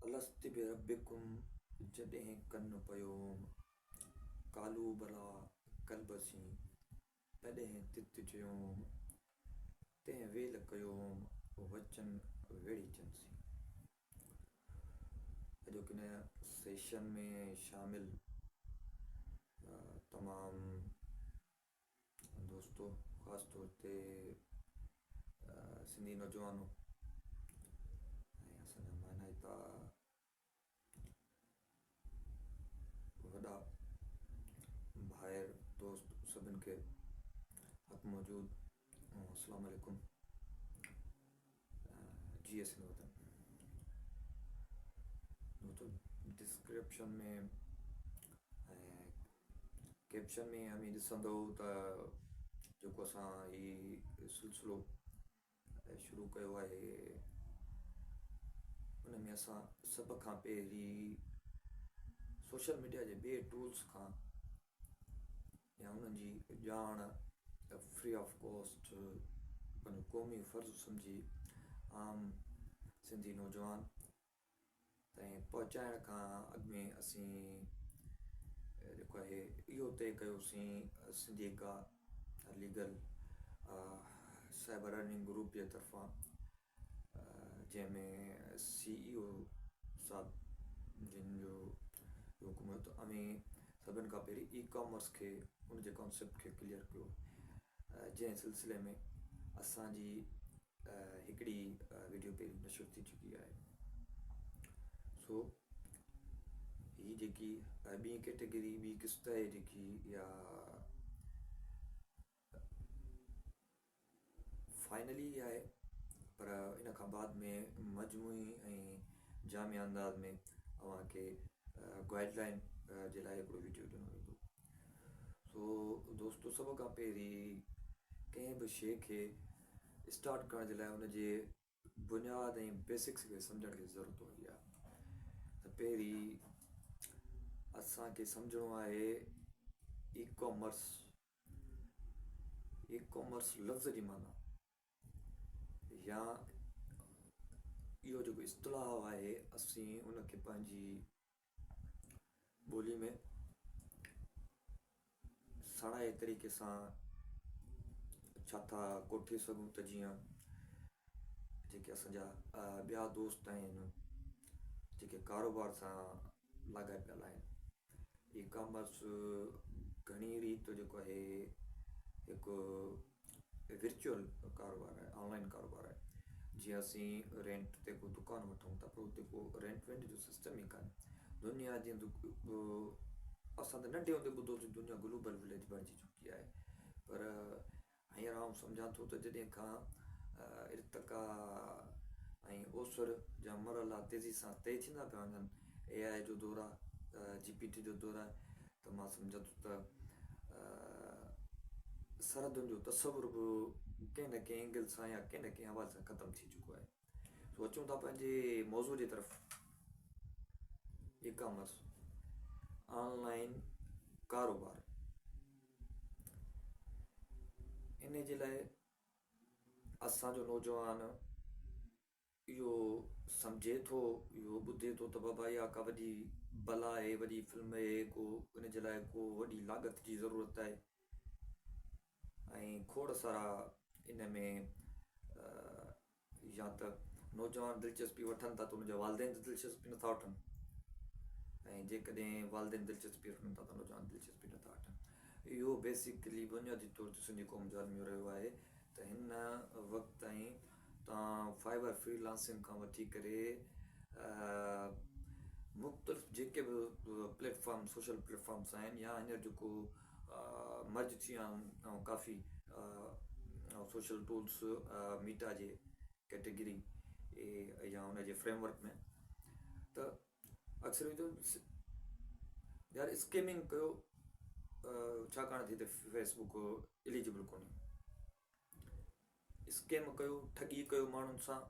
अलस्ति बिरब्बिकुम जॾहिं कन पयोम कालू भला कलबसी तॾहिं तित चयोम तंहिं वेल कयोम वचन वेड़ी चंसी। अॼोके हिन सेशन में शामिल तमाम दोस्तों, ख़ासि तौर ते सिंधी नौजवानों ऐं असांजा मानाइता वॾा भाइर दोस्त सभिनि खे हक़ मौजूद अस्सलाम वालेकुम। जी सिंध वतन दोस्तों, डिस्क्रिप्शन में ऐं कैप्शन में हमें ॾिसंदो त जेको असां ही सिलसिलो शुरू कयो आहे उन में असां सभ खां पहिरीं सोशल मीडिया जे ॿिए टूल्स खां या उन्हनि जी ॼाण फ्री ऑफ कॉस्ट पंहिंजो क़ौमी फ़र्ज़ु सम्झी आम सिंधी नौजवान ताईं पहुचाइण खां अॻु में असीं जेको आहे इहो तय कयोसीं सिंधी का लीगल साइबर अर्निंग ग्रुप जे तरफ़ां जंहिंमें CEO साहब जिन जो हुकूमत में सभिनि खां पहिरीं ई कॉमर्स खे उनजे कॉन्सेप्ट खे क्लियर कयो, जंहिं सिलसिले में असांजी हिकिड़ी वीडियो पहिरीं नशर थी चुकी आहे। सो ही जेकी ॿी कैटेगरी ॿी किस्त आहे जेकी या फाइनली आहे, पर इन खां बाद में मजमूई ऐं जामिया अंदाज़ में अव्हांखे गाइडलाइन जे लाइ हिकिड़ो वीडियो ॾिनो वेंदो। सो दोस्तों, सभ खां पहिरीं कंहिं बि शइ खे स्टार्ट करण जे लाइ उनजे बुनियाद ऐं बेसिक्स खे सम्झण जी ज़रूरत हूंदी आहे। त पहिरीं असांखे सम्झणो आहे ई कॉमर्स लफ़्ज़ जी माना या इहो जेको इस्तलाह आहे असीं उनखे पंहिंजी ॿोली में साणाए तरीक़े सां छा था कोठे सघूं त जीअं जेके असांजा ॿिया दोस्त आहिनि जेके कारोबार सां लाॻापियल आहिनि। ई कॉमर्स घणी रीति जेको आहे हिकु विर्चुअल कारोबार आहे, ऑनलाइन कारोबार आहे। जीअं असीं रेंट ते को दुकानु वठूं था, पर उते को रेंट वेंट जो सिस्टम ई कान्हे। दुनिया जीअं असां त नंढे हूंदे ॿुधोसीं दुनिया ग्लोबल विलेज बणिजी चुकी आहे, पर हींअर आउं सम्झां थो त जॾहिं खां इर्तिका ऐं ओसर जा मरहला तेज़ी सां तय थींदा पिया वञनि, AI जो दौरु आहे, GPT जो दौरु आहे, त मां सम्झां थो त सरहदुनि जो तसवुर बि कंहिं न कंहिं एंगल सां या कंहिं न कंहिं हवाले सां ख़तमु थी चुको आहे। सो अचूं था पंहिंजे मौज़ू जे तरफ़। ई कॉमर्स ऑनलाइन कारोबार, इन जे लाइ असांजो नौजवान इहो सम्झे थो, इहो ॿुधे थो त बाबा इहा का वॾी बला आहे, वॾी फिल्म आहे, को इन जे लाइ को वॾी लागत जी ज़रूरत आहे ऐं खोड़ सारा इन में या त नौजवान दिलचस्पी वठनि था त उनजा वालदेन दिलचस्पी नथा वठनि, ऐं जेकॾहिं वालदेन दिलचस्पी वठनि था त नौजवान दिलचस्पी नथा वठनि। इहो बेसिकली बुनियादी तौर ते सिंधी क़ौम जो हलंदो रहियो आहे त हिन वक़्त ताईं तव्हां फाइबर फ्रीलांसिंग खां वठी करे मुख़्तलिफ़ जेके बि प्लेटफॉर्म सोशल प्लेटफॉर्म्स आहिनि या हींअर जेको मर्ज थी विया आहिनि ऐं काफ़ी सोशल टूल्स मीटा जे कैटेगरी या हुनजे फ्रेमवर्क में, त अक्सर यार स्केमिंग कयो, छाकाणि थी त फेसबुक एलिजिबल कोन्हे। स्केम कयो, ठगी कयो माण्हुनि सां,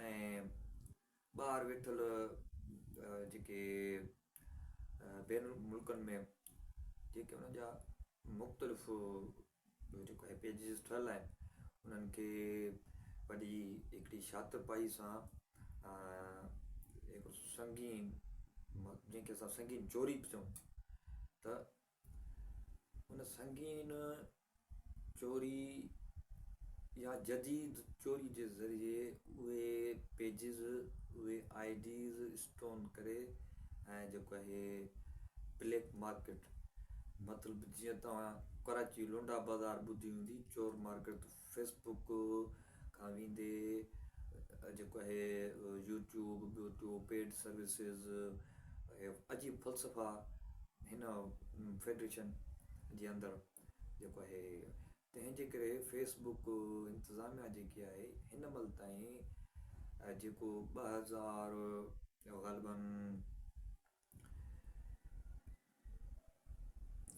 ऐं ॿाहिरि वेठल जेके ॿियनि मुल्कनि में जेके उन्हनि जा मुख़्तलिफ़ जेको आहे पेजिस ठहियल आहिनि, उन्हनि खे वॾी हिकिड़ी शातिर पाई सां संगीन जंहिंखे असां संगीन चोरी बि चऊं त उन संगीन चोरी या जदीद चोरी जे ज़रिए उहे पेजिस उहे आईडीज़ स्टोन करे ऐं जेको आहे ब्लैक मार्केट मतिलबु जीअं तव्हां कराची लोंडा बाज़ार ॿुधी हूंदी चोर मार्केट फेसबुक खां वेंदे जेको आहे यूट्यूब ॿियो टियों पेड सर्विसिस अजीब फ़लसफ़ा हिन फेडरेशन जे अंदरि जेको आहे तंहिंजे करे फेसबुक इंतिज़ामिया जेकी आहे हिन महिल ताईं जेको 2000 ग़ालिबन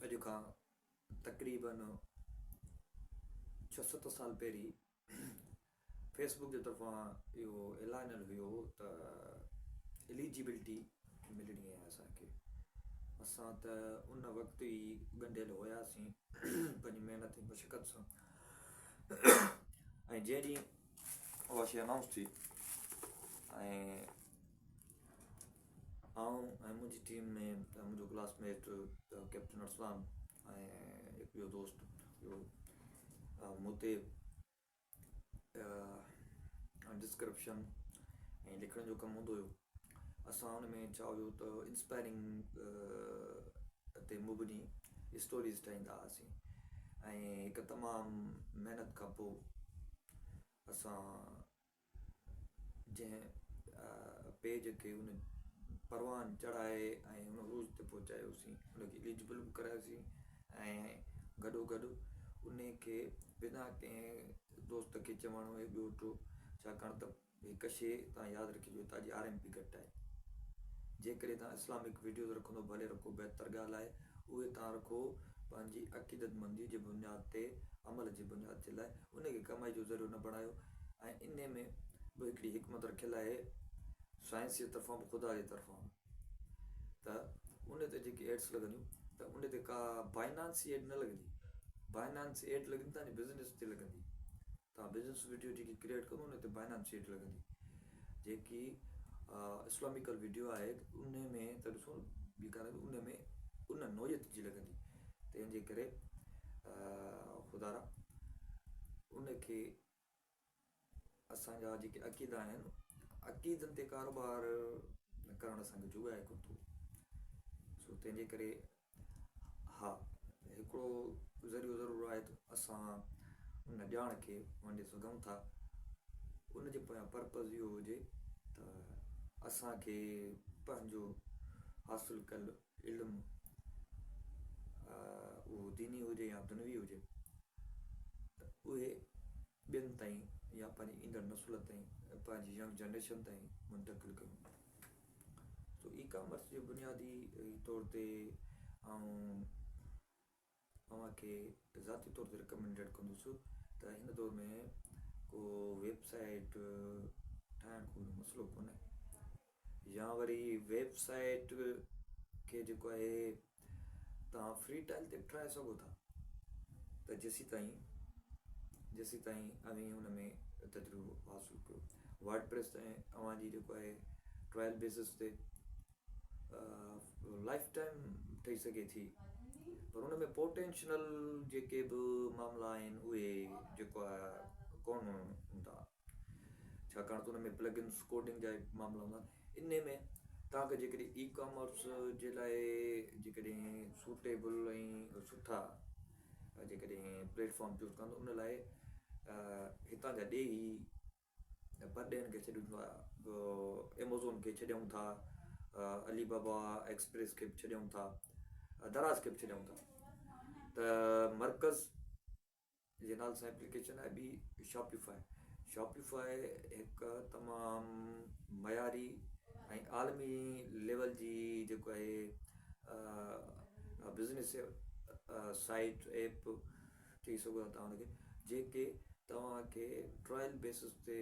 अॼु खां तक़रीबन 6-7 साल पहिरीं फेसबुक जे तरफ़ां इहो ऐलानियल हुयो त एलिजिबिलिटी मिलणी आहे असांखे असां त उन वक़्तु ई ॻंढियल हुयासीं पंहिंजी महिनत ऐं मशक़त सां ऐं जंहिं ॾींहुं उहा शइ अनाउंस थी ऐं आऊं ऐं मुंहिंजी टीम में मुंहिंजो क्लासमेट कैप्टन अरसलान ऐं हिकु ॿियो दोस्त ॿियो मूंते डिस्क्रिप्शन ऐं लिखण जो कमु हूंदो हुयो असां हुन में छा हुयो त इंस्पायरिंग ते मुबनी स्टोरीज़ ठाहींदा हुआसीं ऐं हिकु तमामु महिनत खां पोइ असां जंहिं पेज खे उन परवान चढ़ाए ऐं हुन रोज़ ते पहुचायोसीं हुनखे एलिजिबल बि करायोसीं ऐं गॾोगॾु उन खे बिना कंहिं दोस्त खे चवण ऐं ॿियो टियों छाकाणि त हिकु शइ तव्हां यादि रखिजो तव्हांजी RMP घटि आहे जेकॾहिं तव्हां इस्लामिक वीडियोज़ रखंदो भले रखो बहितर ॻाल्हि आहे उहे तव्हां रखो पंहिंजी अक़ीदतमंदी जे बुनियाद ते अमल जी बुनियाद जे लाइ उनखे कमाई जो ज़रियो न बणायो ऐं इन में बि हिकिड़ी हिकमत रखियलु आहे साइंस जे तरफ़ां बि ख़ुदा जे तरफ़ां त उन ते जेके एड्स लॻंदियूं त उन ते का बाइनांस एड न लॻंदी बाइनांस एड लॻंदी तव्हांजे बिज़नेस ते लॻंदी तव्हां बिज़नेस वीडियो जेकी क्रिएट कंदो उन ते बाइनांस एड लॻंदी जेकी इस्लामिकल वीडियो आहे उन में त ॾिसो ॿी ॻाल्हि उन में उन नोयत जी लॻंदी तंहिंजे करे ख़ुदा उनखे असांजा जेके अक़ीदा आहिनि अक़ीदनि ते कारोबार करणु असांखे जुगाए कोन थो सो तंहिंजे करे हा हिकिड़ो ज़रियो ज़रूरु आहे त असां उन ॼाण खे वंडे सघूं था उनजे पोयां पर्पज़ इहो हुजे त असांखे पंहिंजो हासिलु कयल इल्मु उहो दीनी हुजे या दुनवी हुजे त उहे ॿियनि ताईं या पंहिंजी ईंदड़ नसुल ताईं पंहिंजी यंग जनरेशन ताईं मुंतक़िल कयूं तो ई कॉमर्स जे बुनियादी तौर ते ऐं तव्हांखे ज़ाती तौर ते रिकमेंडेड कंदुसि त हिन दौर में को वेबसाइट ठाहिणु को मसइलो कोन्हे या वरी वेबसाइट खे जेको आहे तव्हां फ्री टाइल ते ठाहे सघो था त जेसीं ताईं अवी हुन में तजुर्बो हासिलु कयो वर्डप्रेस ऐं तव्हांजी जेको आहे ट्रायल बेसिस ते लाइफ टाइम ठही सघे थी पर हुन में पोटेंशनल जेके बि मामला आहिनि उहे जेको आहे कोन हूंदा छाकाणि त हुन में प्लगइन्स कोडिंग जा मामला हूंदा इन में तव्हांखे जेकॾहिं ई कॉमर्स जे लाइ जेकॾहिं सूटेबल ऐं सुठा जेकॾहिं प्लेटफॉर्म चूज़ कंदो उन लाइ हितां जा ॾेही परॾेहनि खे छॾियूं था एमेज़ॉन खे छॾियूं था अलीबाबा एक्सप्रेस खे बि छॾियूं था दराज़ खे बि छॾियूं था त मर्कज़ जे नाले सां एप्लीकेशन आहे ॿी शॉपिफाई हिकु तमामु मयारी ऐं आलमी लेवल जी जेको आहे बिज़नेस साइट ऐप चई सघो था तव्हां हुनखे जेके तव्हांखे ट्रायल बेसिस ते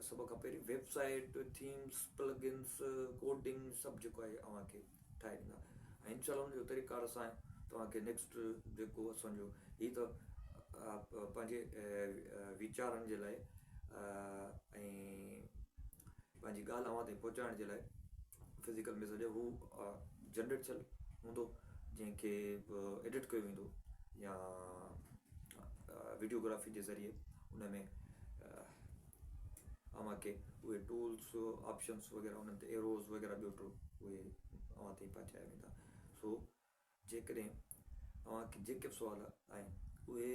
सभ खां पहिरीं वेबसाइट थीम्स प्लगइन्स कोडिंग सभु जेको आहे तव्हांखे ठाहे ॾींदा ऐं इंशाल्लाह हुनजो तरीक़ार सां तव्हांखे नेक्स्ट जेको असांजो हीअ त पंहिंजे वीचारनि जे लाइ ऐं पंहिंजी ॻाल्हि अव्हां ताईं पहुचाइण जे लाइ फिज़िकल मैसेज हू जनरेट थियल हूंदो, जंहिंखे एडिट कयो वेंदो या वीडियोग्राफी जे ज़रिए उन में अव्हांखे उहे टूल्स ऑप्शन्स वग़ैरह उन्हनि ते एरोज़ वग़ैरह ॿियो टियों उहे अव्हां ताईं पहुचाया वेंदा। सो जेकॾहिं अव्हांखे जेके बि सुवाल आहिनि उहे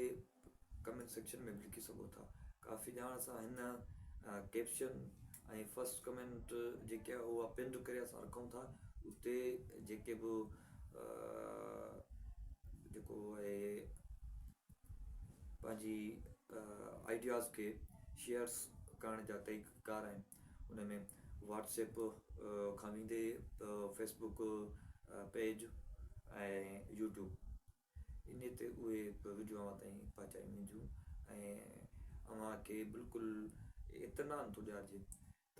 कमेंट सेक्शन में लिखी सघो था। काफ़ी ॼाण सां हिन कैप्शन ऐं फस्ट कमेंट जेके आहे उहा पिन करे असां रखूं था, उते जेके बि जेको आहे पंहिंजी आइडियाज़ खे शेयर्स करण जा तरीक़ाकार आहिनि। उन में व्हाट्सएप खां वेंदे फेसबुक पेज ऐं यूट्यूब इन ते उहे वीडियो अव्हां ताईं पहुचाई वेंदियूं ऐं अव्हांखे बिल्कुलु इत्मीनान थो ॾियारिजे त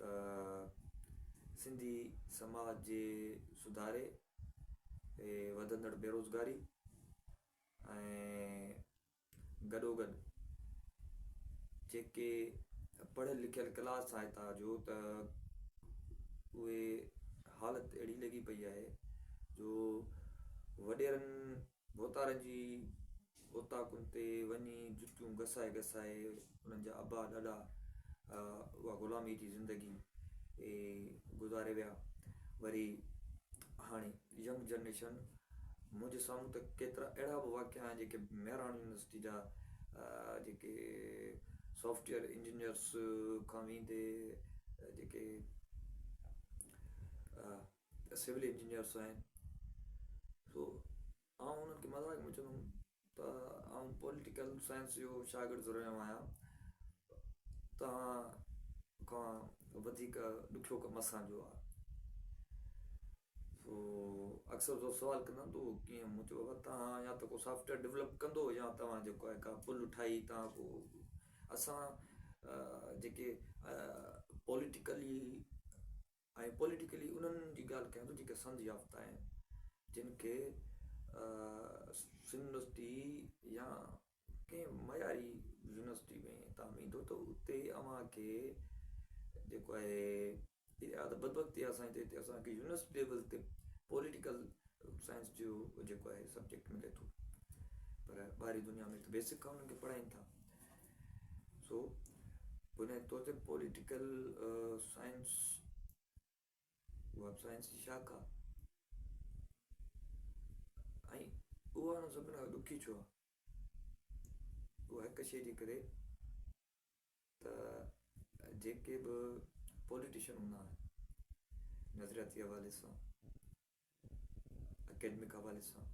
सिंधी समाज जे सुधारे वधंदड़ बेरोज़गारी ऐं गॾोगॾु जेके पढ़ियल लिखियल क्लास आहे हितां जो त उहे हालति अहिड़ी लॻी पई आहे जो वॾेरनि भोतारनि जी ओताकुनि ते वञी जुतियूं घसाए घसाए उन्हनि जा अबा ॾाॾा उहा ग़ुलामी जी ज़िंदगी गुज़ारे विया। वरी हाणे यंग जनरेशन मुंहिंजे साम्हूं त केतिरा अहिड़ा बि वाक़िया आहिनि जेके मेहराण यूनिवर्सिटी जा जेके सॉफ्टवेयर इंजीनियर्स खां वेंदे जेके सिविल इंजीनियर्स आहिनि। सो आउं उन्हनि खे मज़ाक में चवंदुमि त आउं पॉलिटिकल साइंस जो शागिर्दु रहियो आहियां, तव्हां खां वधीक ॾुखियो कमु असांजो आहे। सो अक्सर जो सवालु कंदा तो कीअं, मूं चयो बाबा तव्हां या त को सॉफ्टवेयर डेवलप कंदो या तव्हां जेको आहे का पुल ठाही तव्हां को असां जेके पॉलिटिकली उन्हनि जी ॻाल्हि कयां थो जेके संध याफ़्ता आहिनि, जिन खे यूनिवर्सिटी या कंहिं मयारी यूनिवर्सिटी में तव्हां वेंदो त उते अव्हांखे जेको आहे इहा त बदबख्ती आहे असांजे हिते असांखे यूनिवर्सिटी लेवल ते पॉलिटिकल साइंस जो जेको आहे सब्जेक्ट मिले थो, पर ॿाहिरी दुनिया में त बेसिक खां उन्हनि खे पढ़ाइनि था। सो बुनियादी तौर ते पॉलिटिकल साइंस उहा साइंस जी शाखा ऐं उहा न सभिनि खां ॾुखी छो आहे, उहा हिकु शइ जे करे त जेके बि पॉलिटिशियन हूंदा आहिनि नज़रियाती हवाले सां एकेडमिक हवाले सां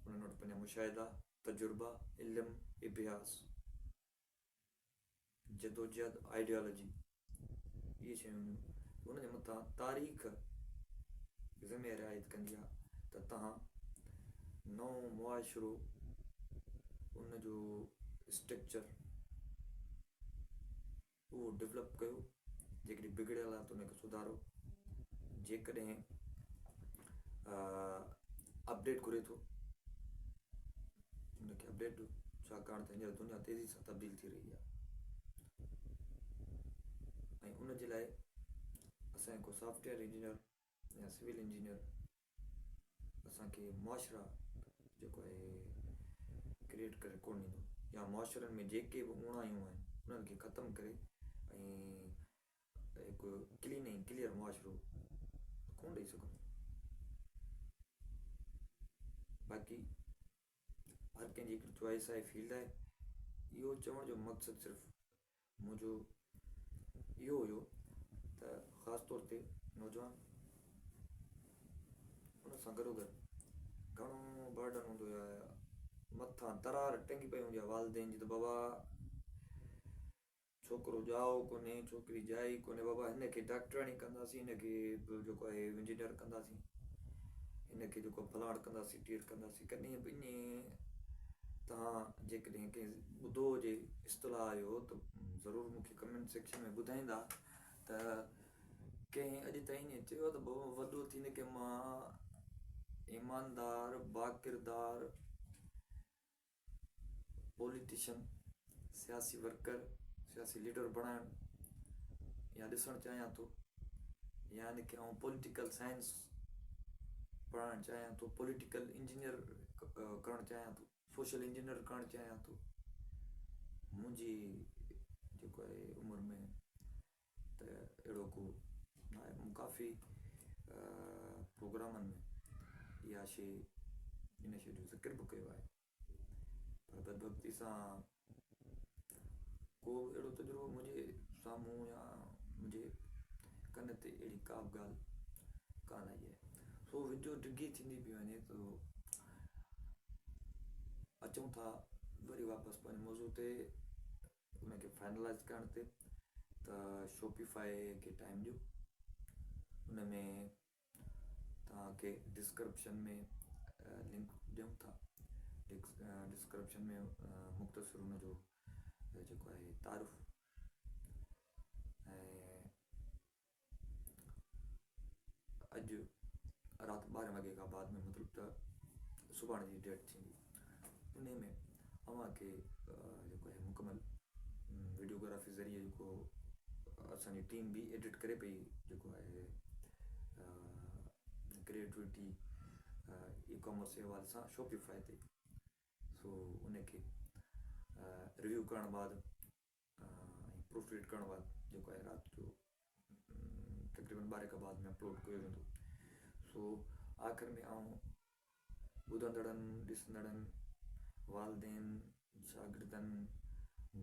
उन्हनि वटि पंहिंजा मुशाहिदा तजुर्बा इल्मु इबियास जदोजहद आइडियोलॉजी इहे शयूं उन जे मथां तारीख़ ज़िम्मे रिआयत कंदी आहे त तव्हां नओं मुआशिरो उनजो स्ट्रक्चर उहो डेवलप कयो, जेकॾहिं बिगड़ियल आहे त उनखे सुधारो, जेकॾहिं अपडेट घुरे थो उनखे अपडेट ॾियो, छाकाणि त हींअर दुनिया तेज़ी सां तब्दील थी रही आहे ऐं उन जे लाइ असांखे को सॉफ्टवेयर इंजीनियर या सिविल इंजीनियर असांखे मुआशिरा जेको आहे क्रिएट करे कोन ॾींदो, या मुआशिरनि में जेके बि उणायूं आहिनि उन्हनि खे ख़तमु करे ऐं हिकु क्लीन ऐं क्लियर मुआशिरो कोन ॾेई सघंदो। बाक़ी हर कंहिंजी हिकिड़ी चॉइस आहे, फील्ड आहे। इहो चवण जो मक़सदु सिर्फ़ु मुंहिंजो इहो हुयो त ख़ासि तौर ते नौजवान उन सां गॾोगॾु घणो बर्डन हूंदो आहे, मथां दरार टंगी पई हूंदी आहे वालदेन जी त बाबा छोकिरो ॼाओ कोन्हे, छोकिरी ॼाई कोन्हे, बाबा हिनखे डॉक्टराणी कंदासीं, हिनखे जेको आहे इंजीनियर कंदासीं, हिनखे जेको फलाण कंदासीं टीर कंदासीं। कॾहिं बि ईअं तव्हां जेकॾहिं कंहिं ॿुधो हुजे इस्तलाह जो त ज़रूरु मूंखे कमेंट सेक्शन में ॿुधाईंदा त कंहिं अॼु ताईं ईअं चयो त बाबा वॾो थींदे की मां ईमानदार बाकिरदार पॉलिटिशियन सियासी वर्कर सियासी लीडर बणाइणु या ॾिसणु चाहियां थो, यानी कि आउं पॉलिटिकल साइंस पढ़णु चाहियां थो, पॉलिटिकल इंजीनियर करणु चाहियां थो, सोशल इंजीनियर करणु चाहियां थो। मुंहिंजी जेको आहे उमिरि में त अहिड़ो को न आहे। मूं काफ़ी प्रोग्रामनि में इहा शइ इन शइ जो ज़िक्र बि कयो आहे, पर बदबख्ती सां को अहिड़ो तजुर्बो मुंहिंजे साम्हूं या मुंहिंजे कन ते अहिड़ी का बि ॻाल्हि कान आई आहे। सो विचो डिघी थींदी पई वञे त अचूं था वरी वापसि पंहिंजे मौज़ू ते, उनखे फाइनलाइज़ करण ते। त शॉपिफाई खे टाइम ॾियो, उन में तव्हांखे डिस्क्रिप्शन में लिंक ॾियूं था। डिस्क्रिप्शन में मुख़्तसिर हुनजो जेको आहे तारीफ़ ऐं अॼु राति 12 वॻे खां बाद में मतिलबु त सुभाणे जी डेट थींदी, उन में अव्हांखे जेको आहे मुकमल वीडियोग्राफी ज़रिए जेको असांजी टीम बि एडिट करे पई जेको आहे क्रिएटिविटी ई कॉमर्स जे हवाले सां शॉपिफाई ते। सो उनखे रिव्यू करण बाद ऐं प्रूफ रीड करण बाद जेको आहे राति जो तक़रीबन 12 खां बाद में अपलोड कयो वेंदो। सो आख़िर में आउं ॿुधंदड़नि, ॾिसंदड़नि, वालदेन, शागिर्दनि,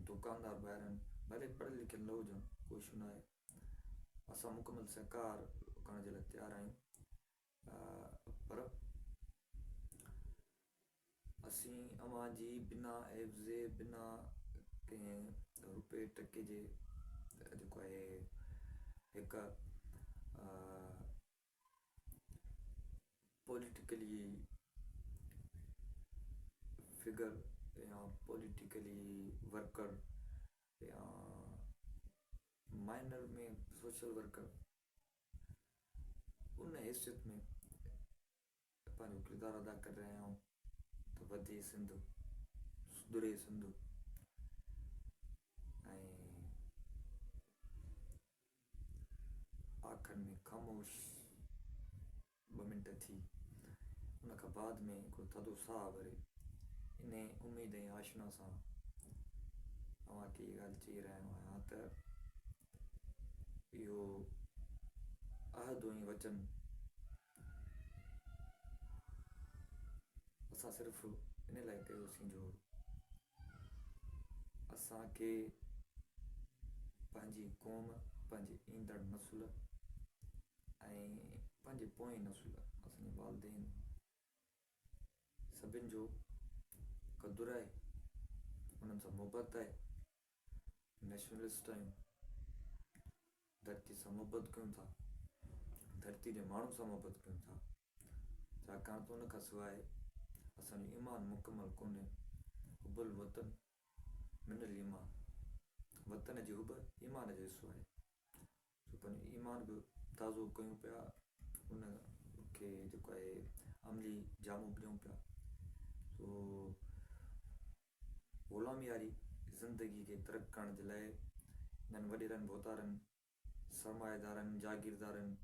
दुकानदार ॿाहिरनि, भले पढ़ियल लिखियल न हुजनि, कोई इशू न आहे, असां मुकमल सहकार करण जे लाइ तयारु आहियूं। पर असीं अव्हांजी बिना एवज़े, बिना कंहिं रुपए टके जे जेको आहे हिकु पॉलिटिकली फिगर या पॉलिटिकली वर्कर या माइनर में सोशल वर्कर उन हैसियत में पंहिंजो किरदारु अदा करे रहिया आहियूं त वधे सिंध, सुधरे सिंध। ऐं आख़िर में ख़ामोश 2 मिंट थी, उन खां बाद में हिकिड़ो थधो साह भरे इन उमेद ऐं आशना सां अव्हांखे इहा ॻाल्हि चई रहियो आहियां त इहो अहद ऐं वचन असां सिर्फ़ु इन लाइ कयोसीं जो असांखे पंहिंजी क़ौम, पंहिंजे ईंदड़ नसुल ऐं पंहिंजे पोएं नसुल, असांजे वालदेन सभिनि जो क़दुरु आहे, उन्हनि सां मुहबत आहे। नेशनलिस्ट आहियूं, धरती सां मुहबत कयूं था, धरती जे माण्हू सां मुहबत कयूं था, छाकाणि त उन खां सवाइ असांजो ईमान मुकमल कोन्हे। हुबल वतन मिनल ईमान, वतन जी हुब ईमान जो हिसो आहे। सो पंहिंजो ईमान बि ताज़ो कयूं पिया, उनखे जेको आहे अमली जामो ॾियूं पिया। सो ग़ुलामी वारी ज़िंदगी खे तरक़ करण जे लाइ इन्हनि वॾेरनि बोतारनि, सरमाएदारनि, जागीरदारनि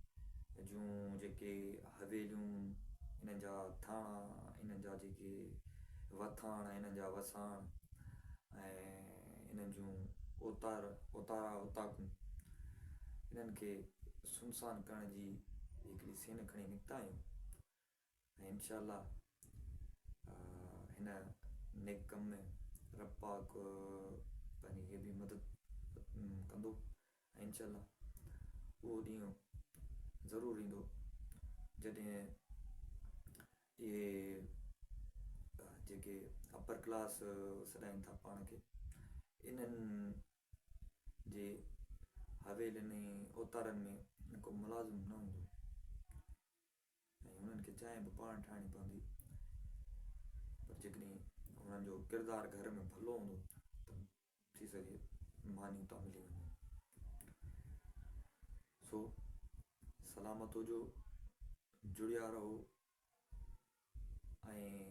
जूं जेके हवेलियूं, इन्हनि जा थाणा, इन्हनि जा जेके वथाण, इन्हनि जा वसाण ऐं इन्हनि जूं ओतारा ओताकूं, इन्हनि खे सुनसान करण जी हिकिड़ी सेन खणी निकिता आहियूं। ऐं इंशाअल्लाह हिन नेक कम में रब पाक पंहिंजी इहे बि मदद कंदो ऐं इंशाअल्लाह उहो ॾींहुं ज़रूरु ईंदो जॾहिं इहे जेके अपर क्लास सॾाइनि था पाण खे, इन्हनि जे हवेलियुनि ओतारनि में को मुलाज़िम न हूंदो ऐं उन्हनि खे चांहि बि पाण ठाहिणी पवंदी। पर जेकॾहिं उन्हनि जो किरदारु घर में भलो हूंदो त थी सघे मानी था मिली वञे। सो सलामत हुजो, जुड़िया रहो ऐं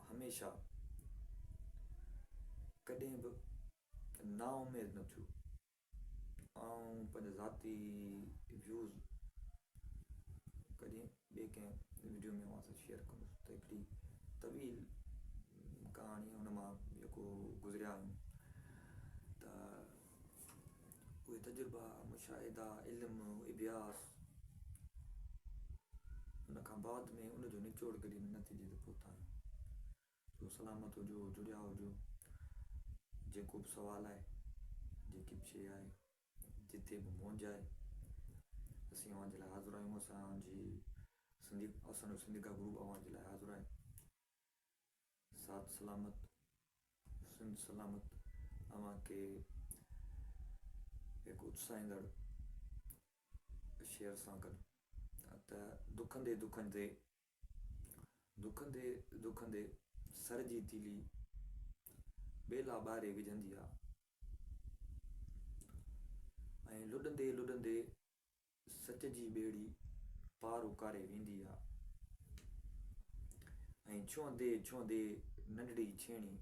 हमेशा कॾहिं बि ना उमेद न थियो। ऐं पंहिंजा ज़ाती व्यूज़ कंहिं वीडियो में मां शेयर कंदुसि त हिकिड़ी तवील कहाणी हुन मां जेको गुज़रिया आहियूं त उहे तजुर्बा मुशाहिदा इल्मु अभ्यास उन खां बाद में उनजो निचोड़ कढी नतीजे ते पहुता आहियूं। सो सलामत हुजो, जुड़िया हुजो। जेको बि सुवालु आहे, जेकी बि शइ आहे, जिते बि मौज आहे, असीं अव्हां जे लाइ हाज़िर आहियूं। असांजो सिंधी का ग्रुप अव्हां जे लाइ हाज़िर आहे। साथ सलामत, सिंध सलामत। अव्हांखे हिकु उत्साहींदड़ शेयर सां गॾु त दुखंदे दुखंदे दुखंदे दुखंदे सर जी तीली बेला ॿारे विझंदी आहे ऐं लुॾंदे लुॾंदे सच जी ॿेड़ी पार उकारे वेंदी आहे ऐं छुहंदे छुहंदे नंढड़ी छेणी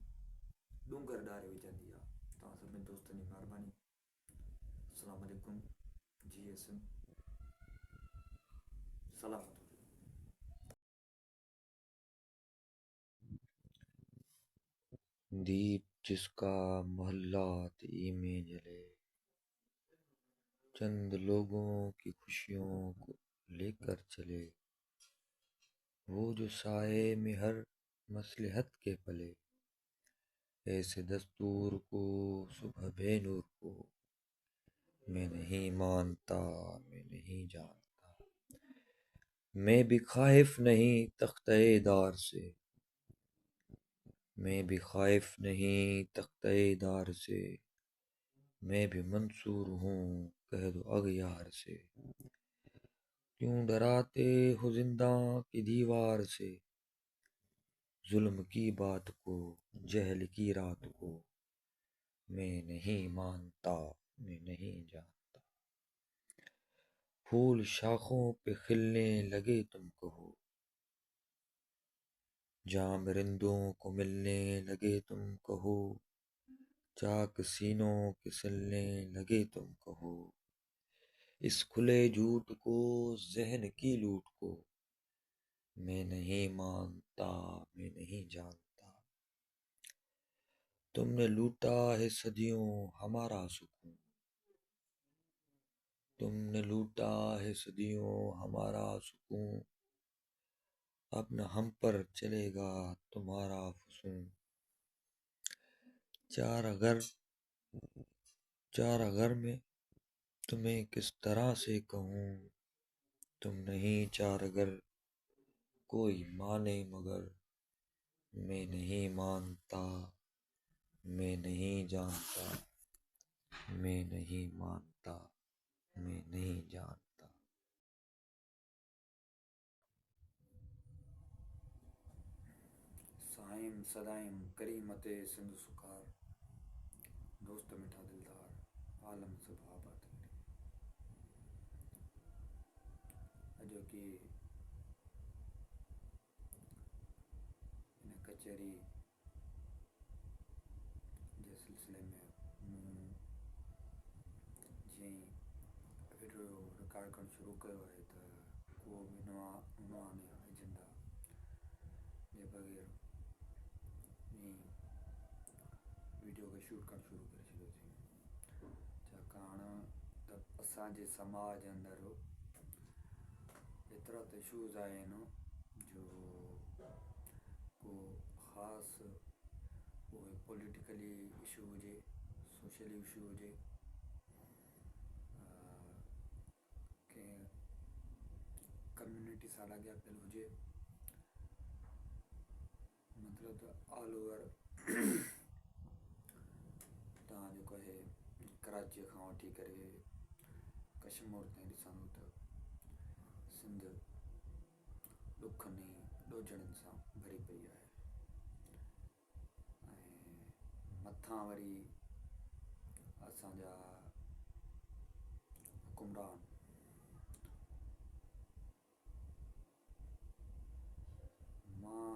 डूंगर ॾारे विझंदी आहे। तव्हां सभिनी दोस्तनि जी महिरबानी। अस्सलाम वालेकुम। जी सिंध सलामत हुजो। दीप जिसका मोहल्ला ई में जले, चंद लोगों की खुशियों को लेकर चले, वो जो साए में हर मसलहत के पले, ऐसे दस्तूर को सुबह बेनूर को मैं नहीं मानता, मैं नहीं जानता। मैं भी खाइफ नहीं तख्ते-ए-दार से, मैं भी खाइफ नहीं तख्ते-ए-दार से, मैं भी मंसूर हूँ कह दो अग़यार से। क्यों डराते हो जिंदा की दीवार से, जुल्म की बात को, जहल की रात को मैं नहीं मानता, मैं नहीं जानता। फूल शाखों पे खिलने लगे तुम कहो, जामरिंदों को मिलने लगे तुम कहो, चाक सीनों के सिलने लगे तुम कहो, इस खुले झूठ को, जहन की लूट को मैं नहीं मानता, मैं नहीं जानता। तुमने लूटा है सदियों हमारा सुकून, तुमने लूटा है सदियों हमारा सुकून, अब न हम पर चलेगा तुम्हारा फसून। चार अगर में तुम्हें किस तरह से कहूँ, तुम नहीं चार अगर कोई माने मगर मैं नहीं मानता, मैं नहीं जानता, मैं नहीं मानता, मैं नहीं जानता। साइम सदाइम करीमते सिंध सुकार, दोस्त मिठा दिलदार आलम सब आबाद करे। अॼोकी इन कचहरी जे सिलसिले में मूं जीअं वीडियो रिकॉर्ड करणु शुरू कयो आहे त को बि उनवान या एजेंडा जे बग़ैर वीडियो खे शूट करणु शुरू करे छॾियोसीं। छाकाणि त असांजे समाज अंदरि एतिरा त इशूज़ आहिनि जो को ख़ासि उहे पॉलिटिकली इशू हुजे, सोशली इशू हुजे, कंहिं कम्यूनिटी सां लाॻापियल हुजे, मतिलबु त ऑल ओवर तव्हां जेको आहे कराची खां वठी करे कश्मीर ताईं ॾिसंदो त सिंध ॾुखनि ॾोजड़नि सां भरी पई आहे। ऐं मथां वरी असांजा हुकुमरान मां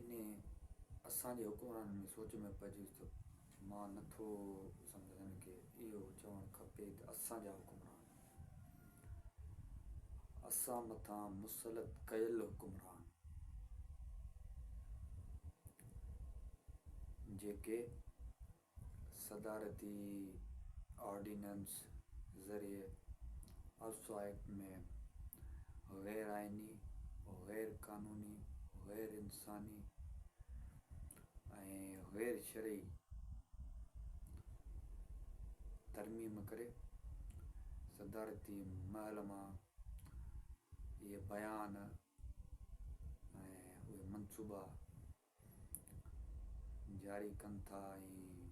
इन असांजे हुकुमरान में सोच में पइजी त मां नथो सम्झां कि इहो चवणु खपे त असांजा हुकुमरान असां मथां मुसलत कयल हुकुमरान जेके सदारती ऑर्डिनेंस ज़रिए आर्सो एक्ट में गैर आइनी, गैर कानूनी, गैर इंसानी ऐं गैर शरई तरमीम करे सदारती महल मां इहे बयान ऐं उहे मनसूबा जारी कनि था ऐं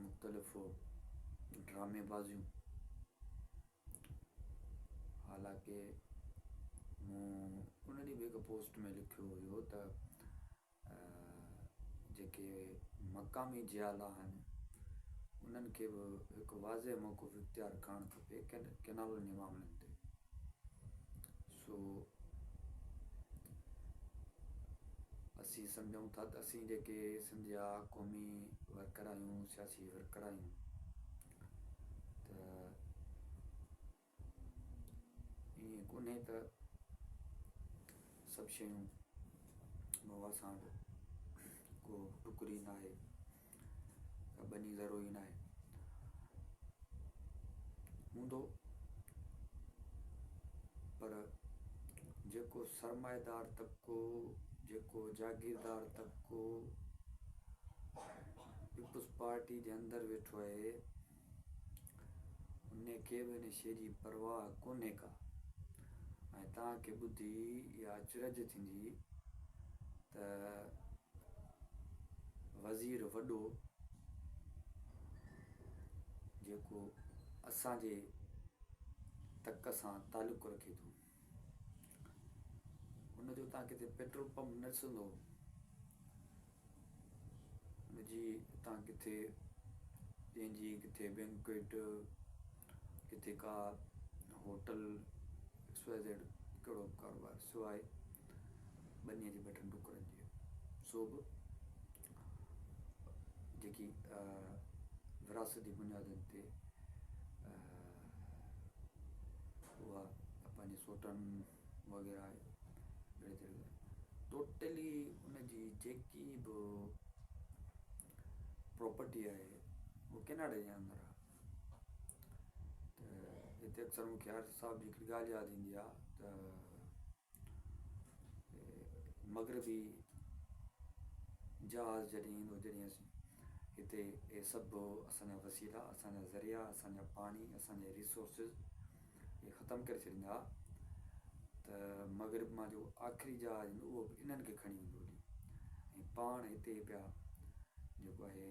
मुख़्तलिफ़ ड्रामेबाज़ियूं। हालांकि मूं उन ॾींहुं बि हिकु पोस्ट में लिखियो हुयो त जेके मक़ामी जियाला आहिनि उन्हनि खे बि हिकु वाज़े मौक़ुफ़ इख़्तियार करणु खपे केनालनि जे मामलनि ते। सो असीं सम्झूं था त असीं जेके सिंध जा क़ौमी वर्कर आहियूं, सियासी वर्कर आहियूं, त ईअं कोन्हे त सभु शयूं बाबा सां को टुकड़ी न आहे, बनी ज़रो ई न आहे हूंदो, पर जेको सरमाएदार तबिको, जेको जागीरदार तबिको पीपुल्स पार्टी जे अंदरि वेठो आहे उन खे बि इन शइ जी परवाह कोन्हे का। ऐं तव्हांखे ॿुधी इहा अचरज थींदी त वज़ीर वॾो जेको असांजे तक सां तालुक़ु रखे थो हुनजो तव्हां किथे पेट्रोल पंप न ॾिसंदो, हुनजी तव्हां किथे पंहिंजी किथे बैंक्वेट, किथे का होटल XYZ कहिड़ो कारोबार सवाइ बनीअ जे ॿ 2 टुकड़नि जी सो बि जेकी विरासती बुनियादनि ते उहा पंहिंजे सोटनि वग़ैरह अहिड़े तरह टोटली उनजी जेकी बि प्रॉपर्टी आहे उहो कैनेडा जे अंदरि आहे। त हिते अक्सर मूंखे हर साहिब जी हिकिड़ी ॻाल्हि यादि ईंदी आहे त मग़रबी जहाज़ जॾहिं ईंदो, जॾहिं असीं हिते इहे सभु असांजा वसीला, असांजा ज़रिया, असांजा पाणी, असांजा रिसोर्सिस इहे ख़तमु करे छॾींदा त मग़रब मां जो आख़िरी जहाज़ ईंदो उहो बि इन्हनि खे खणी ईंदो ऐं पाण हिते पिया जेको आहे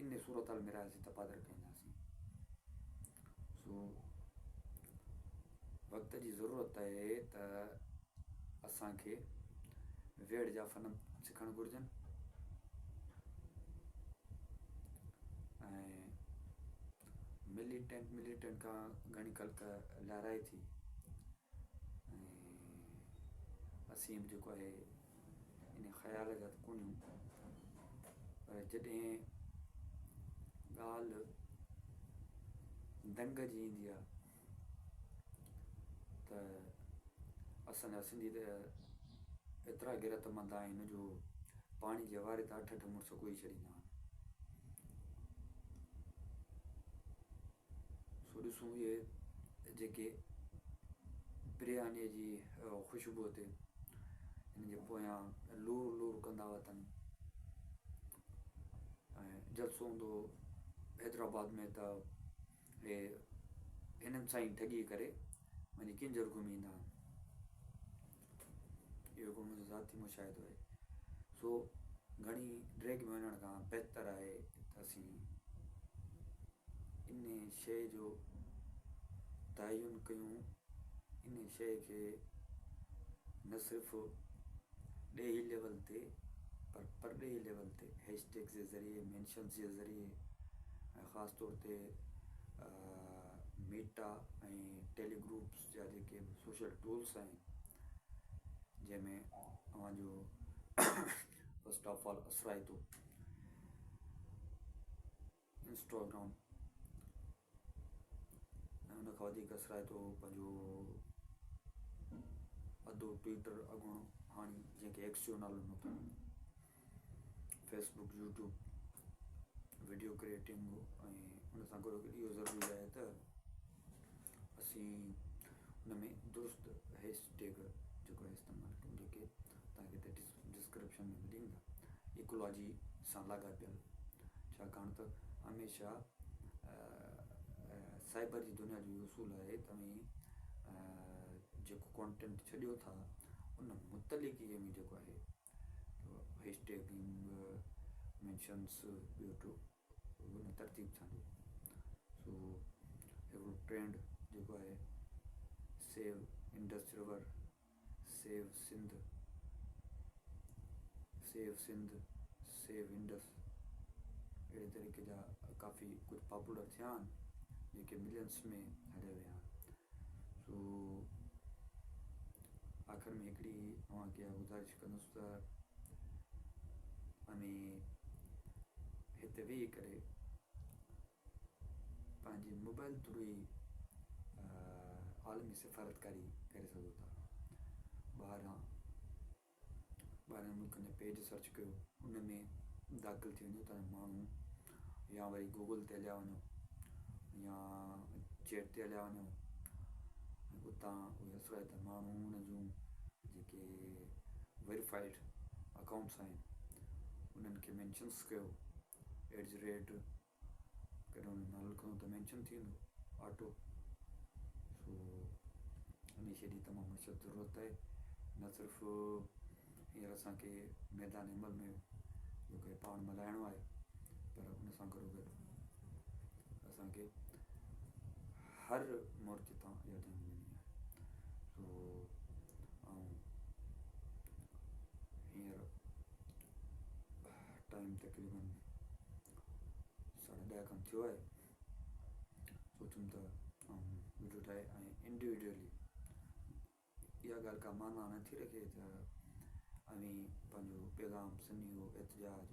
इन सूरत हाल में रहियासीं तपादर कंदासीं। सो वक़्त जी ज़रूरत आहे त असांखे वेड़ जा फ़न सिखणु घुरिजनि ऐं मिलिटेंट खां घणी कल्क लहराए थी ऐं असीं बि जेको आहे इन ख़्याल जा त कोन्हियूं, पर जॾहिं ॻाल्हि दंग जी ईंदी आहे त असांजा सिंधी त एतिरा ग़ैरतमंद आहिनि जो पाणी जे वारे त 8 मुड़ुस कोई छॾींदा आहिनि। सो ॾिसूं इहे जेके बिरयानीअ जी ख़ुशबूअ ते हिन जे पोयां लूर कंदा वतन ऐं जलसो हूंदो हैदराबाद में त हे हिननि सां ई ठगी करे वञी किंजर घुमी ईंदा आहिनि। इहो हिकिड़ो मुंहिंजो ज़ाती मुशाहिदो आहे। सो घणी ड्रैग में वञण खां बहितर आहे त असीं इन शइ जो तयन कयूं, इन शइ खे न सिर्फ़ु ॾेही लेवल ते पर परॾेही लेवल ते हैशटैग जे ज़रिए, मेंशन्स जे ज़रिए ऐं ख़ासि तौर ते मीटा ऐं टेलीग्रुप्स जा जेके सोशल टूल्स आहिनि जंहिंमें तव्हांजो फस्ट ऑफ ऑल असराए थो इंस्टाग्राम, उन खां वधीक असराए थो पंहिंजो अधो ट्विटर अॻुणो हाणे जंहिंखे एक्स जो नालो ॾिनो अथऊं, फेसबुक, यूट्यूब, वीडियो क्रिएटिंग ऐं उन सां गॾु इहो ज़रूरी आहे त असीं हुन में दुरुस्त हैशटैग जेको आहे इस्तेमालु कयूं, जेके तव्हांखे हिते डिस्क्रिप्शन में मिलंदा, इकोलॉजी सां लाॻापियल। छाकाणि त हमेशह साइबर जी दुनिया जो इहो उसूल आहे तव्हां जेको कॉन्टेंट छॾियो था उन मुतलिक़ीअ में जेको आहे हैशटैगिंग, मेंशन्स, ॿियो टो उन तरतीब सां ॾियो। सो हिकिड़ो ट्रेंड जेको आहे सेव इंडस रिवर, सेव सिंध, सेव सिंध, सेव इंडस, अहिड़े तरीक़े जा काफ़ी कुझु पॉपुलर थिया आहिनि जेके मिलियंस में हलिया विया आहिनि। सो आख़िर में हिकिड़ी तव्हांखे गुज़ारिश कंदुसि त अने हिते वेही करे पंहिंजी मोबाइल थ्रू ई आलमी सिफ़ारतकारी करे सघो था। ॿाहिरां मुल्कनि जा पेज सर्च कयो, उन में दाख़िल थी वञो त माण्हू, या वरी गूगल ते हलिया वञो या चैट ते हलिया वञो, उतां उहे असराए त माण्हू उन जूं जेके वेरीफाइड अकाउंट्स आहिनि उन्हनि खे मैंशन्स कयो, @ कॾहिं उन नालो लिखंदो त मैंशन थी वेंदो ऑटो। सो हमेशह जी तमामु सख़्तु ज़रूरत आहे, न सिर्फ़ु हींअर असांखे मैदान अमल में जेको पाण मल्हाइणो आहे, पर उन सां गॾोगॾु असांखे हर मोर्चे तां इहा ध्यानु ॾियणी आहे। सो ऐं हींअर टाइम तक़रीबन 10:30 खनि थियो आहे। सोचूं त वीडियो ठाहे ऐं इंडिविजुअली इहा ॻाल्हि का माना नथी रखे त अवी पंहिंजो पैगाम सन्ही एहतजाज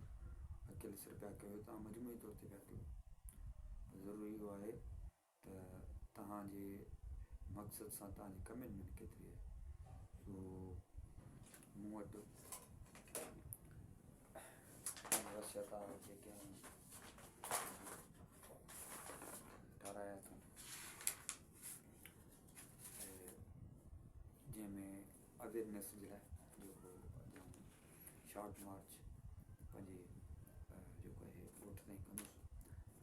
अकेले सिर पिया कयो, तव्हां मजमूई तौर ते पिया कयो। ज़रूरी इहो आहे त तव्हांजे मक़सद सां तव्हांजी कमिटमेंट केतिरी आहे। सो मूं वटि वसियता जेके आहिनि ठाराया अथऊं, जंहिंमें अवेयरनेस जे लाइ जेको शॉर्ट मार्च पंहिंजे जेको आहे ॻोठ ताईं कंदुसि,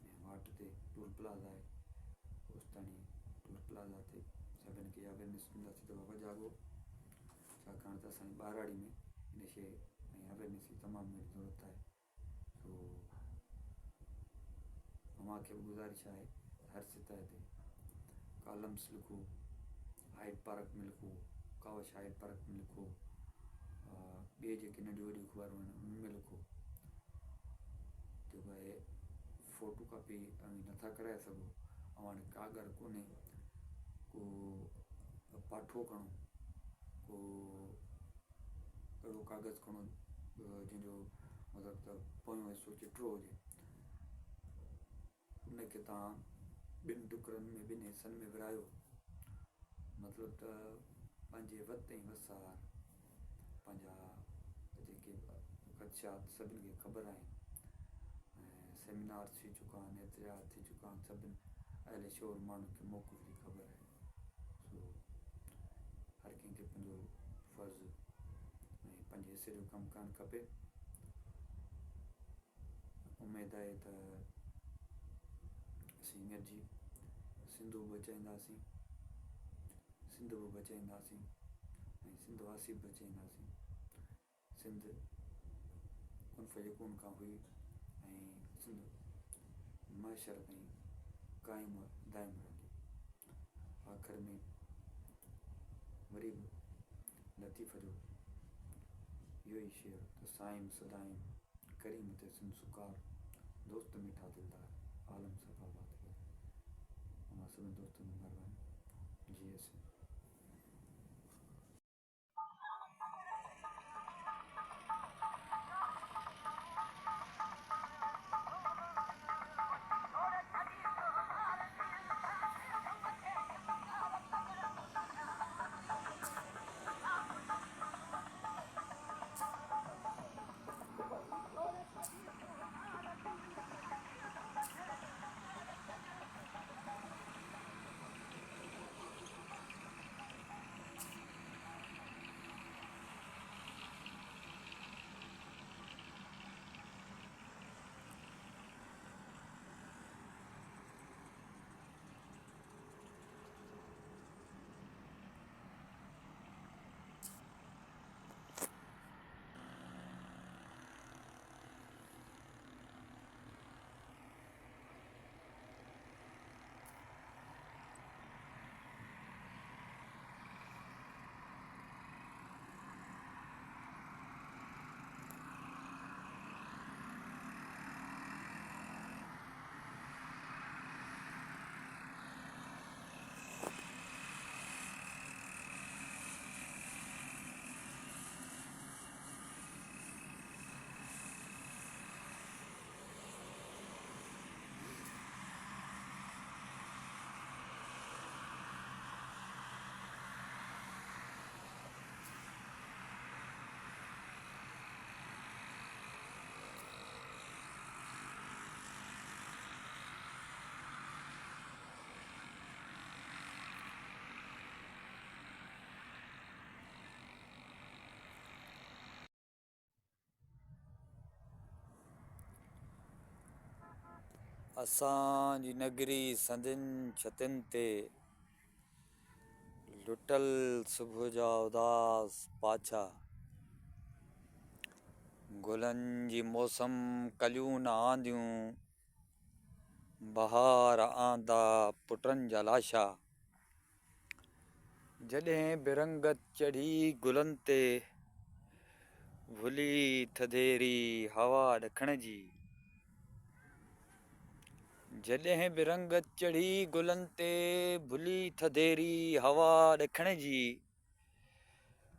ऐं वाट ते टूल प्लाज़ा आहे, होसिताणी टूल प्लाज़ा ते सभिनि खे अवेयरनेस ॾींदासीं त बाबा जाॻो, छाकाणि त असांजी ॿारहाड़ी में इन शइ ऐं अवेयरनेस जी तमामु घणी ज़रूरत आहे। सो मूंखे बि गुज़ारिश आहे हर सतह ते कॉलम्स लिखो, हाइड पार्क में लिखो, कावश हाइड पार्क में लिखो, ॿिए जेके नंढियूं वॾियूं अख़बारूं आहिनि उन में लिखो। जेको आहे फ़ोटो कॉपी नथा कराए सघो, ऐं हाणे कागर कोन्हे, को पाठो खणो, को अहिड़ो कागज़ खणो जंहिंजो मतिलबु त पोयों हिसो चिटो हुजे, उनखे तव्हां 2 टुकड़नि में 2 हिसनि में विरायो, मतिलबु त पंहिंजे वत ऐं वसार, पंहिंजा जेके ख़दशात सभिनी खे ख़बर आहिनि, ऐं सेमिनार थी चुका आहिनि, एहतजाज थी चुका आहिनि, सभिनी अहिड़े शोर माण्हुनि खे मौक़ुफ़ जी ख़बर आहे। सो हर कंहिंखे पंहिंजो फ़र्ज़ु ऐं पंहिंजे हिसे जो कमु करणु खपे। उमेदु आहे त असीं हींअर जी सिंधू बचाईंदासीं, सिंध बि बचाईंदासीं ऐं सिंधवासी बि बचाईंदासीं। सिंध कुन फयकून खां हुई ऐं सिंध मशर ताईं क़ाइम दाइम रहंदी। आख़िर में वरी बि लतीफ़ जो इहो ई शेर त साइम सदाइम करीम ते सिंध सुकार, दोस्त मीठा दिलदार आलम सफ़ाबाद। मां सभिनी दोस्तनि जी महिरबानी। जी एस असांजी नगरी संधियुनि छतियुनि ते लुटल सुबुह जा उदास पाछा, गुलनि जी मौसम कलियूं न आंदियूं, बहार आंदा पुटनि जा लाशा। जॾहिं बिरंगत चढ़ी गुलनि ते, भुली थधेरी हवा ॾखण जी। जॾहिं बिरंगत चढ़ी गुलनि ते, भुली थधेरी हवा ॾखण जी।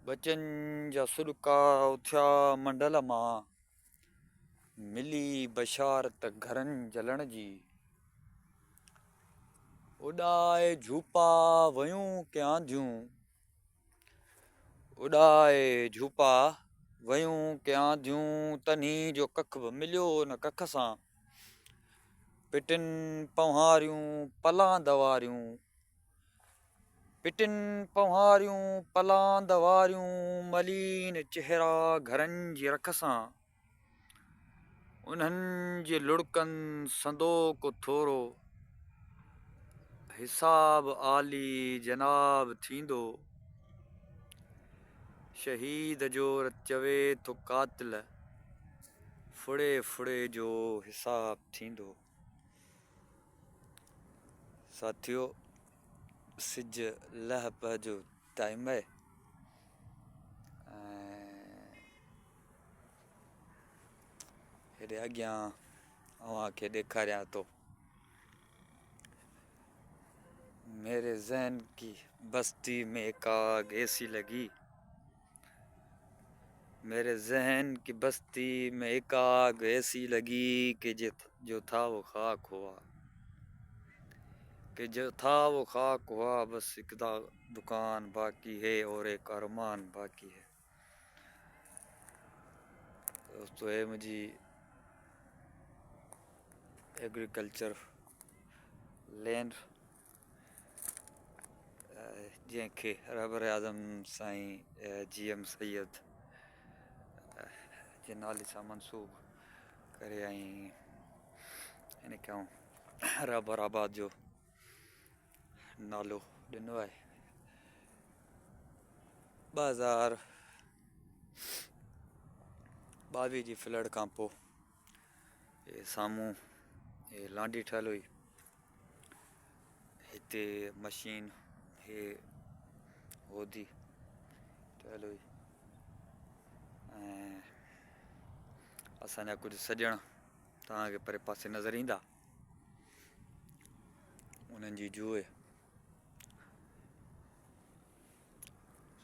बचनि जा सुॾका उथिया मंडल मां, मिली बशारत घरनि जलण जी। उॾाए झूपा वयूं के आंधियूं, उॾाए झूपा वयूं के आंधियूं, तन्हीं जो कख बि मिलियो न कख सां। पिटिनि पंहारियूं पलां दवारियूं, पिटिनि पंहारियूं पलां दवारियूं, मलीन चेहरा घरनि जी रख सां। उन्हनि जे लुड़कनि संदोक थोरो, हिसाब आली जनाब थींदो। शहीद जो चवे थो कातिल, फुड़े फुड़े जो हिसाब थींदो। साथियो, सिज लहप जो टाइम आहे। हेॾे अॻियां अव्हांखे ॾेखारियां थो, मेरे ज़हन की बस्ती में एक आग ऐसी लगी, मेरे ज़हन की बस्ती में एक आग ऐसी लगी कि जो था वो खाक हुआ, कि जो था वो खाक हुआ। बस एक दुकान बाकी है और एक अरमान बाकी है। दोस्तों, ये मुझी एग्रीकल्चर लैंड, जंहिंखे रबर आज़म साईं GM सैयद जे नाले सां मनसूब करे ऐं हिनखे रबर आबाद जो नालो ॾिनो आहे। 2022 जी फ्लड खां पोइ साम्हूं लांडी ठहियल हुई, हिते मशीन होदी ठहियल हुई ऐं असांजा कुझु सॼण तव्हांखे परे पासे नज़र ईंदा, उन्हनि जी जूए।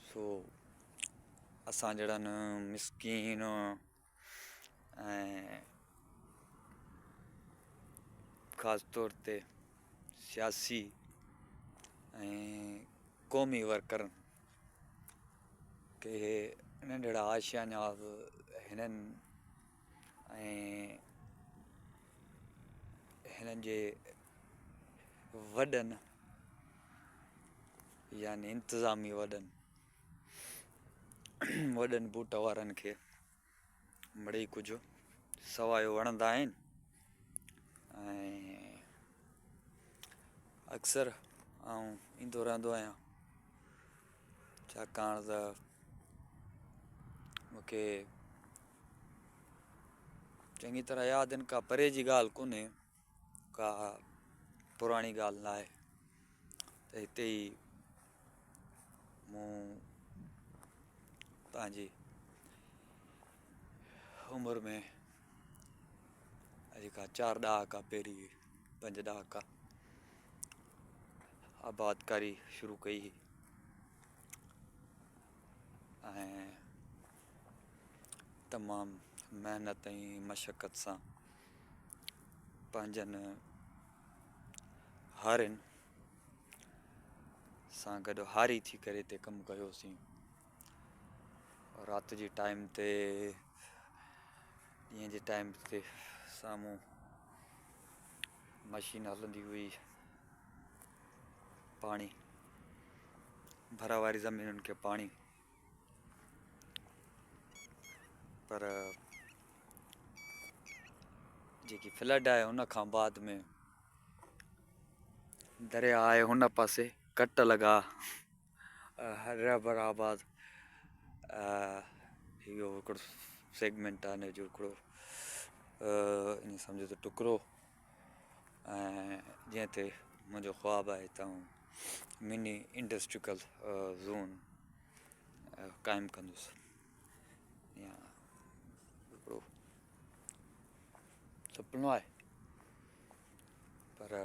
सो असां जहिड़नि मिसकीन ऐं ख़ासि तौर ते सियासी ऐं क़ौमी वर्करनि के नंढड़ा आशियाना बि हिननि ऐं हिननि जे वॾनि यानी इंतिज़ामी वॾनि बूट वारनि खे मिड़ई कुझु सवायो वणंदा आहिनि। ऐं अक्सर आउं ईंदो रहंदो आहियां, छाकाणि त मूंखे चङी तरह यादि आहिनि, का परे जी ॻाल्हि कोन्हे, का पुराणी ॻाल्हि न आहे त हिते ई मूं पंहिंजी उमिरि में अॼु खां 4 ॾहाका पहिरीं 5 ॾहाका आबादकारी शुरू कई हुई ऐं तमामु महिनत ऐं मशक़त सां पंहिंजनि हारियुनि सां गॾु हारी थी करे हिते कमु कयोसीं। राति जी टाइम ते, ॾींहं जे टाइम ते साम्हूं मशीन हलंदी हुई, पाणी भरा वारी ज़मीनुनि खे पाणी, पर जेकी फ्लड आहे उन खां बाद में दरिया आहे हुन पासे कट लॻा हैदराबाद इहो हिकिड़ो सेगमेंट आहे हिन जो हिकिड़ो ईअं सम्झो त टुकड़ो ऐं जीअं ते मुंहिंजो ख़्वाबु आहे त मिनी इंडस्ट्रियल ज़ोन क़ाइमु कंदुसि या हिकिड़ो सुपिनो आहे पर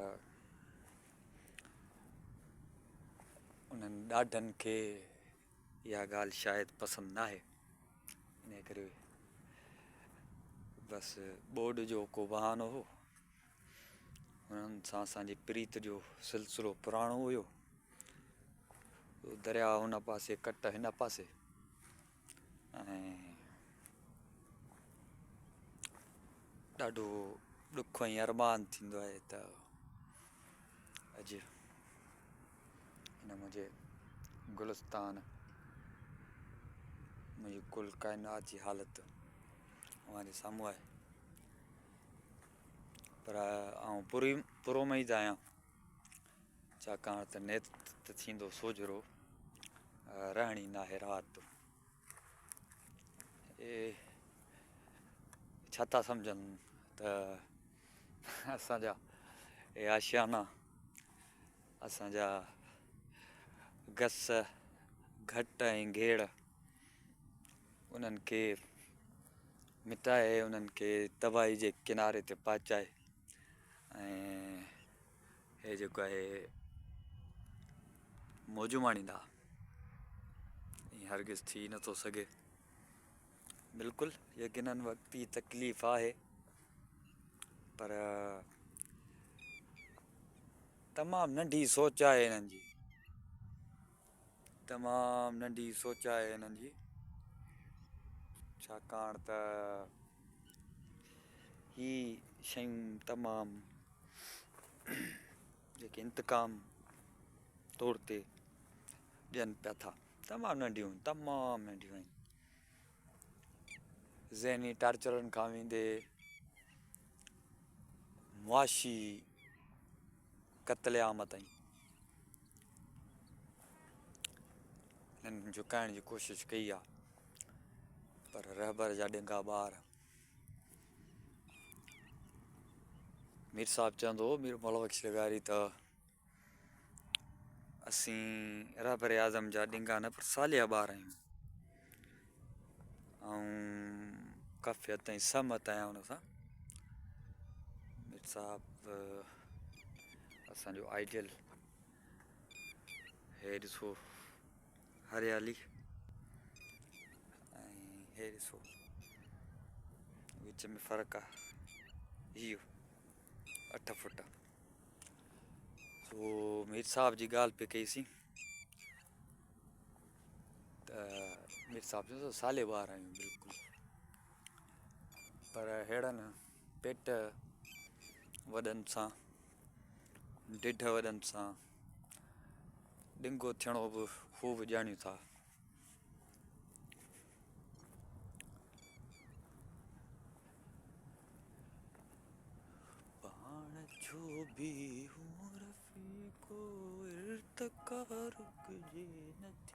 उन्हनि ॾाढनि खे इहा ॻाल्हि शायदि पसंदि न आहे इन करे बसि ॿोॾ जो को बहानो हो हुननि सां असांजी प्रीत जो सिलसिलो पुराणो हुयो दरिया हुन पासे कट हिन पासे ऐं ॾाढो ॾुख ऐं अरमान थींदो आहे त अॼु हिन मुंहिंजे गुलिस्तान मुंहिंजी कुल काइनात जी हालति अव्हांजे साम्हूं आहे पर आउं पुरोमेद आहियां छाकाणि त नेत त थींदो सोजरो रहणी नाहे राति छा था सम्झनि त असांजा हे आशियाना असांजा गस घट ऐं घेड़ उन्हनि खे मिटाए उन्हनि खे तबाही जे किनारे ते पहुचाए ऐं हे जेको आहे मौजू माणींदा ईअं हरगिज़ थी नथो सघे बिल्कुलु यकीननि वक़्ती तकलीफ़ आहे पर तमामु नंढी सोच आहे हिननि जी तमामु नंढी सोच आहे हिननि जी छाकाणि त ही शयूं तमामु जेके इंतकाम तौर ते ॾियनि पिया था तमामु नंढियूं आहिनि ज़हनी टार्चरनि खां वेंदे मुआशी क़त्लेआम ताईं हिननि झुकाइण जी कोशिशि कई आहे पर रहबर जा ॾिंगा ॿार मीर साहिबु चवंदो हो मीर मौला बख़्श लगारी त असीं रहबर आज़म जा ॾिंगा न पर सालिया ॿार आहियूं ऐं काफ़ी हद ताईं सहमत आहियां हुन सां मीर साहिबु असांजो आइडियल हे ॾिसो हरियाली ऐं हे ॾिसो विच में फ़र्क़ु आहे इहो 8 फुट सो मीर साहिब जी ॻाल्हि पे कईसीं त मीर साहिब जो साले ॿार आहियूं बिल्कुलु पर अहिड़नि पेट वॾनि सां ढिढ वॾनि सां ॾिंगो थियणो बि ख़ूब ॼाणियूं था पाण जो बि रफ़ीको इर्तिका रुकजे नथी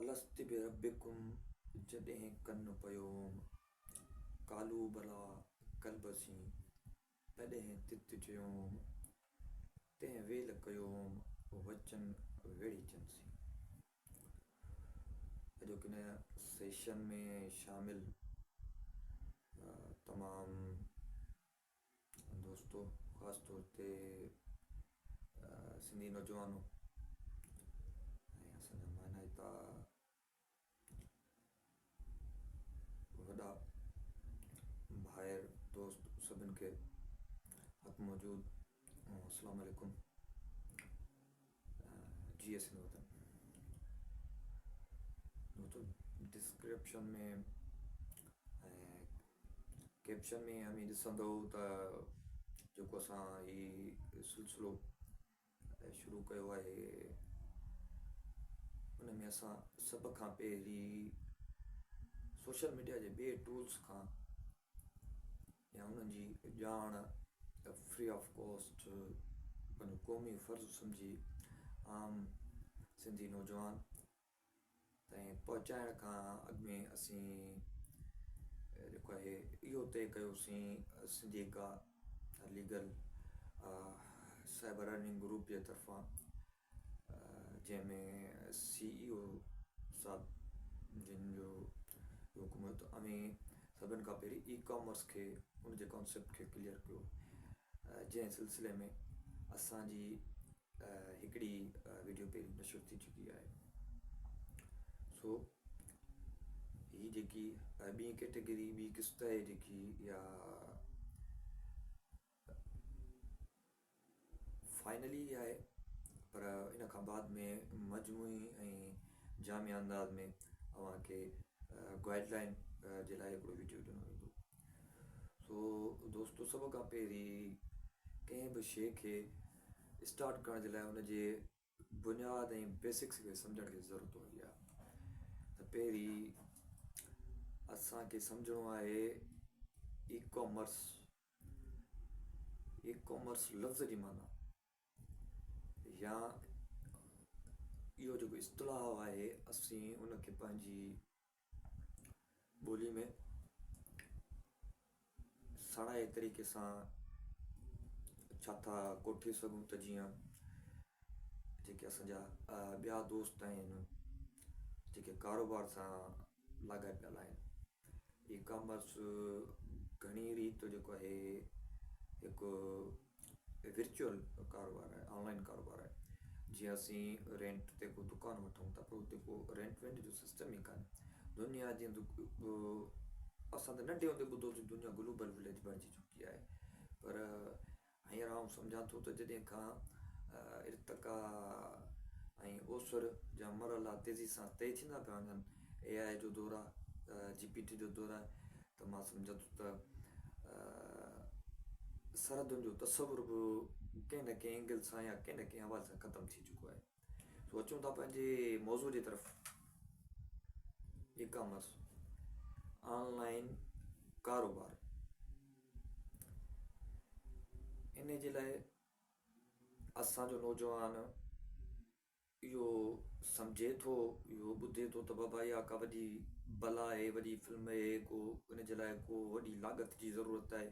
अलस्त बिरब्बिकुम जॾहिं कन पयोम कालू भला कलबसी तॾहिं तित चयोम तंहिं वेल कयोम वचन वेड़ी चंसी। अॼोके हिन सेशन में शामिल तमाम दोस्तों, ख़ास तौर ते सिंधी नौजवानों ऐं असांजा मानाइता वॾा भाइर दोस्त सभिनि खे हक़ मौजूद अस्सलाम वालेकुम। GS हिंद वतन दोस्तों, डिस्क्रिप्शन में ऐं कैप्शन में हमें ॾिसंदो त जेको असां ही सिलसिलो शुरू कयो आहे उन में असां सभ खां पहिरीं सोशल मीडिया जे ॿिए टूल्स खां या उन्हनि जी ॼाण फ्री ऑफ कॉस्ट पंहिंजो क़ौमी फ़र्ज़ु सम्झी आम सिंधी नौजवान ताईं पहुचाइण खां अॻु में असीं जेको आहे इहो तय कयोसीं सिंधी का लीगल साइबर अर्निंग ग्रुप जे तरफ़ां जंहिंमें CEO साहब जिन जो हुकूमत में सभिनि खां पहिरीं ई-कॉमर्स खे उनजे कॉन्सेप्ट खे क्लियर कयो, जंहिं सिलसिले में असांजी हिकिड़ी वीडियो पहिरीं नशर थी चुकी आहे। सो ही जेकी ॿी कैटेगरी ॿी क़िस्त आहे जेकी या फाइनली आहे, पर इन खां बाद में मजमूई ऐं जामिया अंदाज़ में अव्हांखे गाइडलाइन जे लाइ हिकिड़ो वीडियो ॾिनो वेंदो। सो दोस्तों, सभ खां पहिरीं कंहिं बि शइ खे स्टार्ट करण जे लाइ उनजे बुनियाद ऐं बेसिक्स खे सम्झण जी ज़रूरत हूंदी आहे। त पहिरीं असांखे सम्झणो आहे ई-कॉमर्स लफ़्ज़ जी माना या इहो जेको इस्तिलाह आहे असीं उनखे पंहिंजी ॿोली में सणाए तरीक़े सां छा था कोठे सघूं त जीअं जेके असांजा ॿिया दोस्त आहिनि जेके कारोबार सां लाॻापियल आहिनि। ई-कॉमर्स घणी रीति जेको आहे हिकु विर्चुअल कारोबार आहे, ऑनलाइन कारोबार आहे। जीअं असीं रेंट ते को दुकानु वठूं था पर उते को रेंट वेंट जो सिस्टम ई कान्हे। दुनिया जीअं असां त नंढे हूंदे ॿुधोसीं दुनिया ग्लोबल विलेज बणिजी चुकी आहे, पर हींअर आउं सम्झां थो त जॾहिं खां इर्तिका ऐं ओसर जा मरहला तेज़ी सां तय थींदा पिया वञनि, AI जो दौरु आहे, GPT जो दौरु आहे, त मां सम्झां थो त सरहदुनि जो तसवुर बि कंहिं न कंहिं एंगल सां या कंहिं न कंहिं हवाले सां ख़तमु थी चुको आहे। सो अचूं था पंहिंजे मौज़ू जे तरफ़। ई-कॉमर्स ऑनलाइन कारोबार, इन जे लाइ असांजो नौजवान इहो सम्झे थो, इहो ॿुधे थो त बाबा इहा का वॾी बला आहे, वॾी फिल्म आहे, को इन जे लाइ को वॾी लागत जी ज़रूरत आहे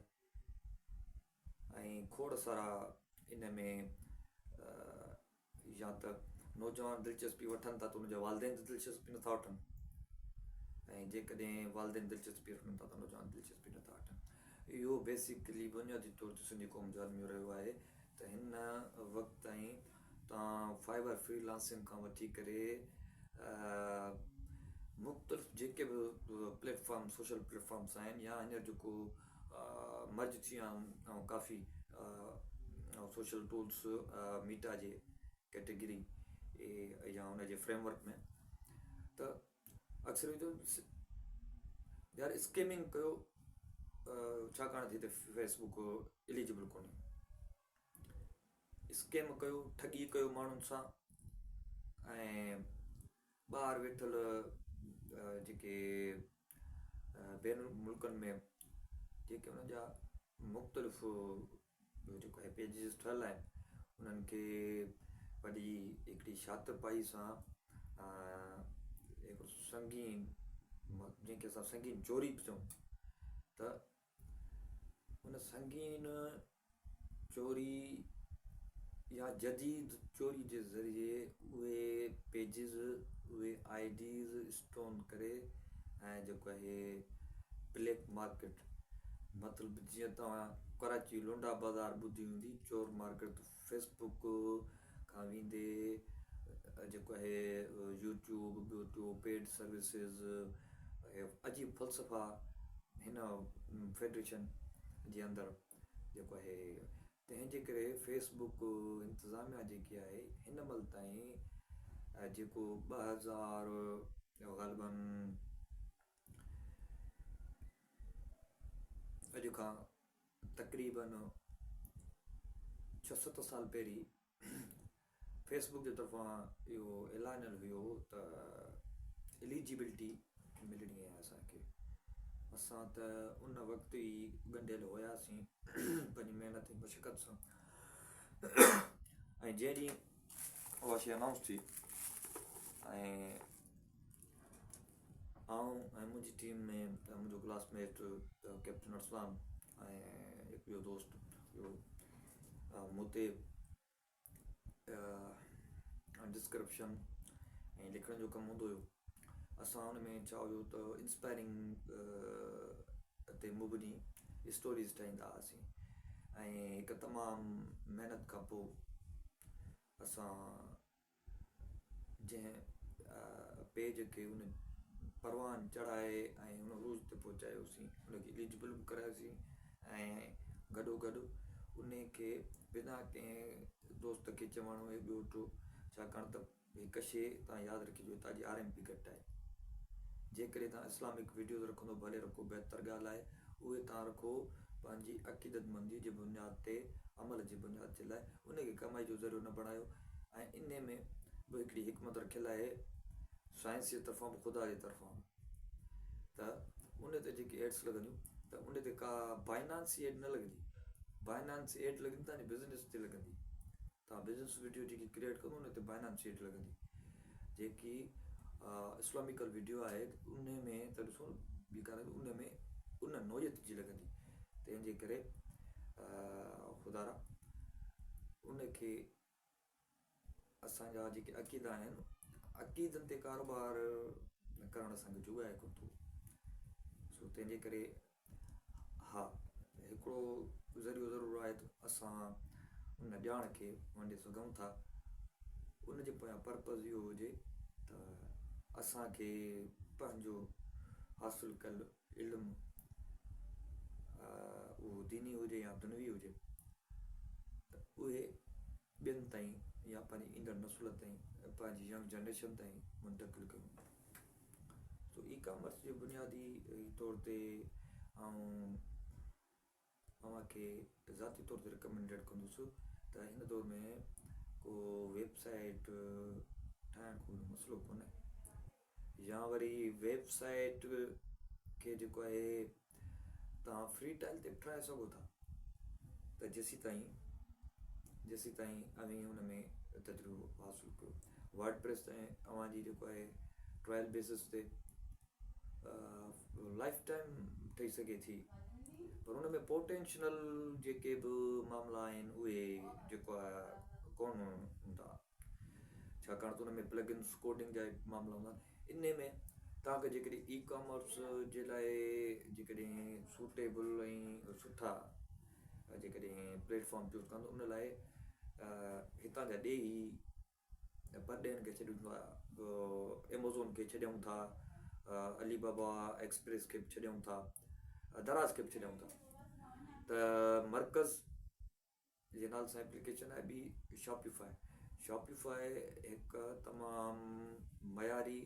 ऐं खोड़ सारा इन में या त नौजवान दिलचस्पी वठनि था त उनजा वालदेन दिलचस्पी नथा वठनि, ऐं जेकॾहिं वालदेन दिलचस्पी रखनि था त नौजवान दिलचस्पी नथा वठनि। इहो बेसिकली बुनियादी तौर ते सिंधी क़ौम जो अलमियो रहियो आहे त हिन वक़्त ताईं तव्हां फाइबर फ्रीलांसिंग खां वठी करे मुख़्तलिफ़ जेके बि प्लेटफॉर्म सोशल प्लेटफॉर्म्स आहिनि या हींअर जेको मर्ज थी विया आहिनि ऐं काफ़ी सोशल टूल्स मीटा जे कैटेगरी या हुनजे फ्रेमवर्क में, त अक्सर यार स्कैमिंग कयो, छाकाणि थी त फेसबुक एलिजिबल कोन्हे। स्कैम कयो, ठगी कयो माण्हुनि सां, ऐं ॿाहिरि वेठल जेके ॿियनि मुल्कनि में जेके उन्हनि जा मुख़्तलिफ़ जेको आहे पेजिस ठहियल आहिनि, उन्हनि खे वॾी हिकिड़ी शातिर पाई सां संगीन जंहिंखे असां संगीन चोरी बि चऊं त उन संगीन चोरी या जदीद चोरी जे ज़रिए उहे पेजिस उहे आईडीज़ स्टोन करे ऐं जेको आहे ब्लैक मार्केट मतिलबु जीअं तव्हां कराची लोंडा बाज़ार ॿुधी हूंदी चोर मार्केट फेसबुक खां वेंदे जेको आहे यूट्यूब पेड सर्विसिस अजीब फ़लसफ़ा हिन फेडरेशन जे अंदरि जेको आहे तंहिंजे करे फेसबुक इंतिज़ामिया जेकी आहे हिन महिल ताईं जेको 2000 ग़ालिबन अॼु खां तक़रीबन 6-7 साल पहिरीं फेसबुक जे तरफ़ां इहो ऐलानियल हुयो त एलिजिबिलिटी मिलणी आहे असांखे असां त उन वक़्तु ई ॻंढियल हुयासीं पंहिंजी महिनत ऐं मशक़त सां ऐं जंहिं ॾींहुं उहा शइ अनाउंस थी ऐं आऊं ऐं मुंहिंजी टीम में मुंहिंजो क्लासमेट कैप्टन अरसलान ऐं हिकु ॿियो दोस्त ॿियो मूं ते डिस्क्रिप्शन ऐं लिखण जो कमु हूंदो हुयो असां हुन में छा हुयो त इंस्पायरिंग ते मुबनी स्टोरीज़ ठाहींदा हुआसीं ऐं हिकु तमामु महिनत खां पोइ असां जंहिं पेज खे उन परवान चढ़ाए ऐं हुन रूज़ ते पहुचायोसीं उनखे एलिजिबल बि करायोसीं ऐं गॾोगॾु उन खे बिना कंहिं दोस्त खे चवणु ॿियो टियों छाकाणि त हिकु शइ तव्हां यादि रखिजो तव्हांजी RMP घटि आहे जेकॾहिं तव्हां इस्लामिक वीडियोज़ रखंदो भले रखो बहितर ॻाल्हि आहे उहे तव्हां रखो पंहिंजी अक़ीदतमंदी जे बुनियाद ते अमल जी बुनियाद जे लाइ उनखे कमाई जो ज़रियो न बणायो ऐं इन में बि हिकिड़ी हिकमत रखियलु आहे साइंस जे तरफ़ां बि ख़ुदा जे तरफ़ां त उन ते जेकी एड्स लॻंदियूं त उन ते का बाइनांस एड न लॻंदी बाइनांस एड लॻंदी तव्हांजे बिज़नेस ते लॻंदी तव्हां बिज़नेस वीडियो जेकी क्रिएट कंदो उन ते बाइनांस एड लॻंदी जेकी इस्लामिकल वीडियो आहे उन में त ॾिसो ॿी ॻाल्हि उन में उन नोयत जी लॻंदी तंहिंजे करे ख़ुदा उनखे असांजा जेके अक़ीदा आहिनि अक़ीदनि ते कारोबार करणु असांखे जुगाए कोन थो सो तंहिंजे करे हा हिकिड़ो ज़रियो ज़रूरु आहे त असां उन ॼाण खे वंडे सघूं था उनजे पोयां पर्पज़ इहो हुजे त असांखे पंहिंजो हासिलु कयलु इल्मु उहो दीनी हुजे या दुनवी हुजे त उहे ॿियनि ताईं या पंहिंजी ईंदड़ नसुल ताईं पंहिंजी यंग जनरेशन ताईं मुंतक़िल कयूं सो ई कॉमर्स जे बुनियादी तौर ते ऐं तव्हांखे ज़ाती तौर ते रिकमेंडेड कंदुसि त हिन दौर में को वेबसाइट ठाहिणु को मसइलो कोन्हे या वरी वेबसाइट खे जेको आहे तव्हां फ्री टाइल ते बि ठाहे सघो था त जेसीं ताईं अवी हुन में तजुर्बो हासिलु कयो वर्डप्रेस ऐं तव्हांजी जेको आहे ट्रायल बेसिस ते लाइफ टाइम ठही सघे थी पर हुन में पोटेंशनल जेके बि मामला आहिनि उहे जेको आहे कोन हूंदा छाकाणि त हुन में प्लगइन्स कोडिंग जा मामला हूंदा इन में तव्हांखे जेकॾहिं ई कॉमर्स जे लाइ जेकॾहिं सूटेबल ऐं सुठा जेकॾहिं प्लेटफॉर्म चूज़ कंदो उन लाइ हितां जा ॾेई परॾेहनि खे छॾियूं था एमेज़ॉन खे छॾियूं था अलीबाबा एक्सप्रेस खे बि छॾियूं था दराज़ खे बि छॾियूं था त मर्कज़ जे नाले सां एप्लीकेशन आहे ॿी शॉपिफाई हिकु तमामु मयारी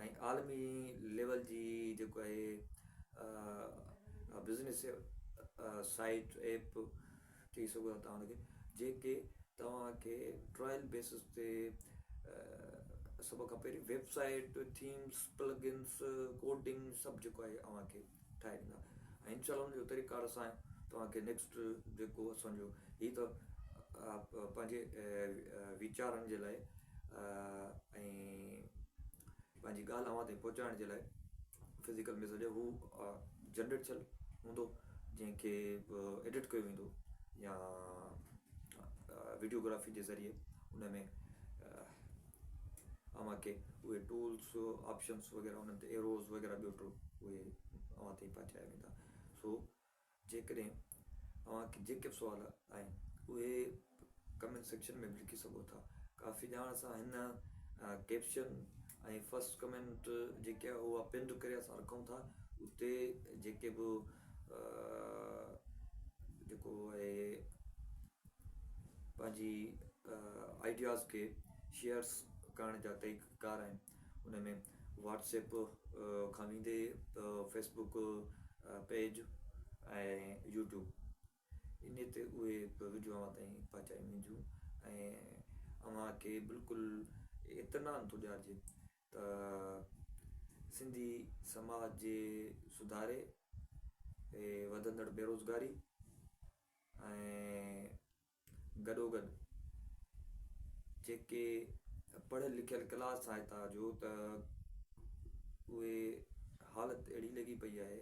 ऐं आलमी लेवल जी जेको आहे बिज़नेस साइट ऐप चई सघो था तव्हां हुनखे जेके तव्हांखे ट्रायल बेसिस ते सभ खां पहिरीं वेबसाइट थीम्स प्लगइन्स कोडिंग सभु जेको आहे तव्हांखे ठाहे ॾींदा ऐं इंशाल्लाह हुनजो तरीक़ार सां तव्हांखे नेक्स्ट जेको असांजो हीअ त पंहिंजे वीचारनि जे लाइ ऐं पंहिंजी ॻाल्हि अव्हां ताईं पहुचाइण जे लाइ फिज़िकल मैसेज हू जनरेट थियल हूंदो, जंहिंखे एडिट कयो वेंदो या वीडियोग्राफी जे ज़रिए उन में अव्हां खे उहे टूल्स ऑप्शन्स वग़ैरह उन्हनि ते एरोज़ वग़ैरह ॿियो टियों उहे अव्हां ताईं पहुचाया वेंदा। सो जेकॾहिं अव्हांखे जेके बि सुवाल आहिनि उहे कमेंट सेक्शन में बि लिखी सघो था। काफ़ी ॼाण सां हिन कैप्शन ऐं फस्ट कमेंट जेके आहे उहा पिन करे असां रखूं था, उते जेके बि जेको आहे पंहिंजी आइडियाज़ खे शेयर्स करण जा तरीक़ाकार आहिनि। उन में व्हाट्सएप खां वेंदे फेसबुक पेज ऐं यूट्यूब इन ते उहे वीडियो अव्हां ताईं पहुचायूं वेंदियूं ऐं अव्हांखे बिल्कुलु इत्मीनान थो ॾियारिजे त सिंधी समाज जे सुधारे ऐं वधंदड़ बेरोज़गारी ऐं गॾोगॾु जेके पढ़ियल लिखियल क्लास आहे तव्हांजो त उहे हालति अहिड़ी लॻी पई आहे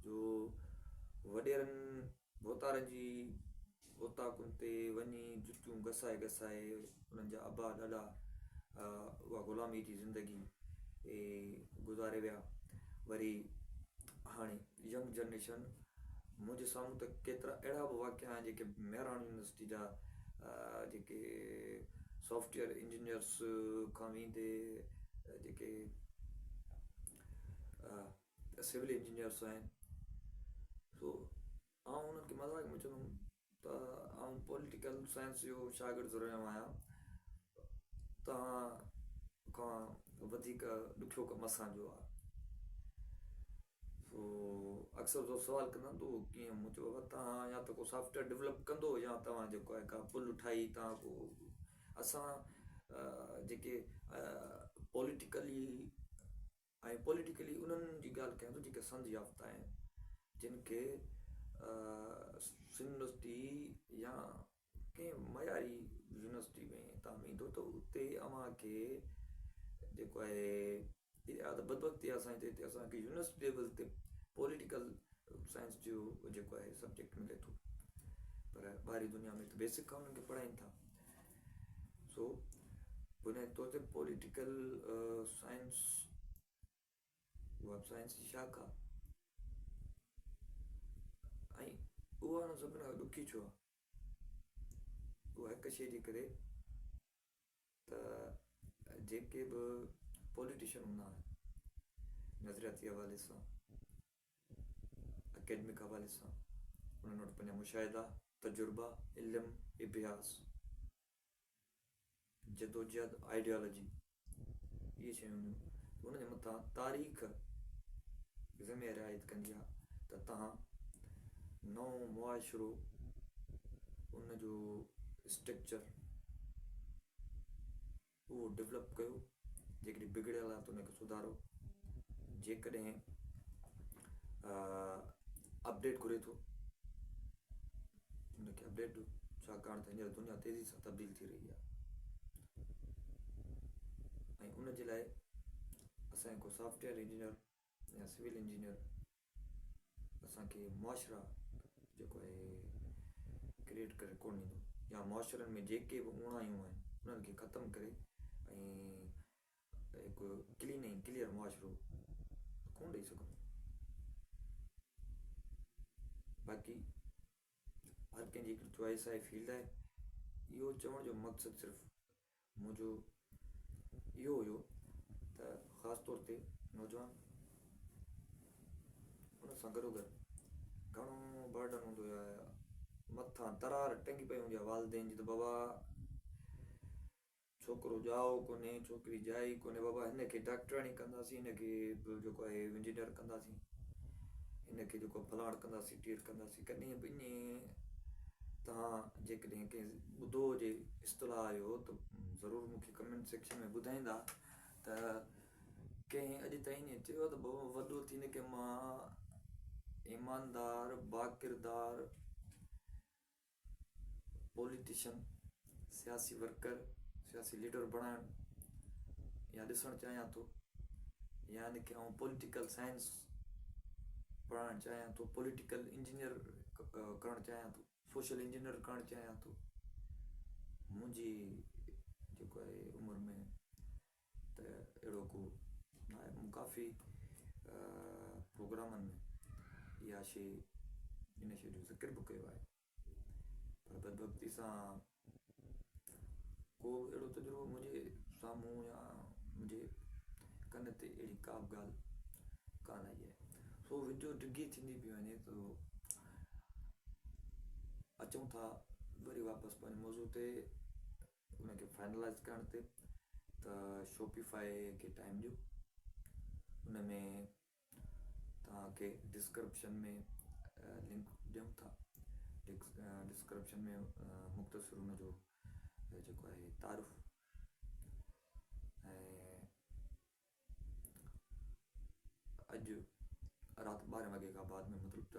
जो वॾेरनि भोतारनि जी ओताकुनि ते वञी जुतियूं घसाए घसाए उन्हनि जा अबा ॾाॾा उहा ग़ुलामी जी ज़िंदगी गुज़ारे विया। वरी हाणे यंग जनरेशन मुंहिंजे साम्हूं त केतिरा अहिड़ा बि वाक़िया आहिनि जेके मेहरान यूनिवर्सिटी जा जेके सॉफ्टवेयर इंजीनियर्स खां वेंदे जेके सिविल इंजीनियर्स आहिनि। सो आउं उन्हनि खे मज़ाक में चवंदुमि त आउं पॉलिटिकल साइंस जो शागिर्दु रहियो आहियां, तव्हां खां वधीक ॾुखियो कमु असांजो आहे। सो अक्सर जो सुवाल कंदा आहिनि त कीअं, मूं चयो बाबा तव्हां या त को सॉफ्टवेयर डेवलप कंदो या तव्हां जेको आहे का पुल ठाही तव्हां को असां जेके पॉलिटिकली उन्हनि जी ॻाल्हि कयां थो जेके संध याफ़्ता आहिनि, जिन खे यूनिवर्सिटी या कंहिं मयारी यूनिवर्सिटी में तव्हां वेंदो त उते अव्हांखे जेको आहे त बदबख्ती आहे असांजे हिते असांखे यूनिवर्सिटी लेवल ते पॉलिटिकल साइंस जो जेको आहे सब्जेक्ट मिले थो, पर ॿाहिरी दुनिया में त बेसिक खां उन्हनि खे पढ़ाइनि था। सो बुनियादी तौर ते पॉलिटिकल साइंस उहा साइंस जी शाखा ऐं उहा न सभिनि खां ॾुखी छो आहे, उहा हिकु शइ जे करे त जेके बि पॉलिटिशियन हूंदा आहिनि नज़रियाती हवाले सां एकेडमिक हवाले सां उन्हनि वटि पंहिंजा मुशाहिदा तजुर्बा इल्मु इतिहास जदोजहद आइडियोलॉजी इहे शयूं हूंदियूं। उनजे मथां तारीख़ ज़िम्मेदारी आयद कंदी आहे त तव्हां नओं मुआशिरो उनजो स्ट्रक्चर उहो डेवलप कयो, जेकॾहिं बिगड़ियल आहे त उनखे सुधारो, जेकॾहिं अपडेट घुरे थो उनखे अपडेट ॾियो, छाकाणि त हींअर दुनिया तेज़ी सां तब्दील थी रही आहे ऐं उनजे लाइ असांखे को सॉफ्टवेयर इंजीनियर या सिविल इंजीनियर असांखे मुआशिरा जेको आहे क्रिएट करे कोन ॾींदो, या मुआशिरनि में जेके बि उणायूं आहिनि उन्हनि खे ख़तमु करे ऐं हिकु क्लीन ऐं क्लियर मुआशिरो कोन ॾेई सघंदो। बाक़ी हर कंहिंजी हिकिड़ी चॉइस आहे, फील्ड आहे। इहो चवण जो मक़सदु सिर्फ़ु मुंहिंजो इहो हुयो त ख़ासि तौर ते नौजवान उन सां गॾोगॾु घणो बर्डन हूंदो आहे, मथां तरार टंगी पई हूंदी आहे वालदेन जी त बाबा छोकिरो ॼाओ कोन्हे, छोकिरी जाइ कोन्हे, बाबा हिनखे डॉक्टराणी कंदासीं, हिनखे जेको आहे इंजीनियर कंदासीं, हिनखे जेको फलाण कंदासीं टीर कंदासीं। कॾहिं बि ईअं तव्हां जेकॾहिं कंहिं ॿुधो हुजे इस्तलाह आयो त ज़रूरु मूंखे कमेंट सेक्शन में ॿुधाईंदा त कंहिं अॼु ताईं ईअं चयो त बाबा वॾो थींदे की मां ईमानदार बाकिरदार पॉलिटिशियन सियासी वर्कर सियासी लीडर बणाइणु या ॾिसणु चाहियां थो, यानी कि आउं पॉलिटिकल साइंस पढ़णु चाहियां थो, पॉलिटिकल इंजीनियर करणु चाहियां थो, सोशल इंजीनियर करणु चाहियां थो। मुंहिंजी जेको आहे उमिरि में त अहिड़ो को न आहे। मूं काफ़ी प्रोग्रामनि में इहा शइ इन शइ जो ज़िक्र बि कयो आहे, पर बदबख्ती सां को बि अहिड़ो तजुर्बो मुंहिंजे साम्हूं या मुंहिंजे कन ते अहिड़ी का बि ॻाल्हि कान आई आहे। सो विचो डिघी थींदी पई वञे त अचूं था वरी वापसि पंहिंजे मौज़ू ते, उनखे फाइनलाइज़ करण ते। त शॉपिफाई खे टाइम ॾियो, उन में तव्हांखे डिस्क्रिप्शन में लिंक ॾियूं था। डिस्क्रिप्शन में मुख़्तसिर हुनजो जेको आहे तारीफ़ ऐं अॼु राति 12 वॻे खां बाद में मतिलबु त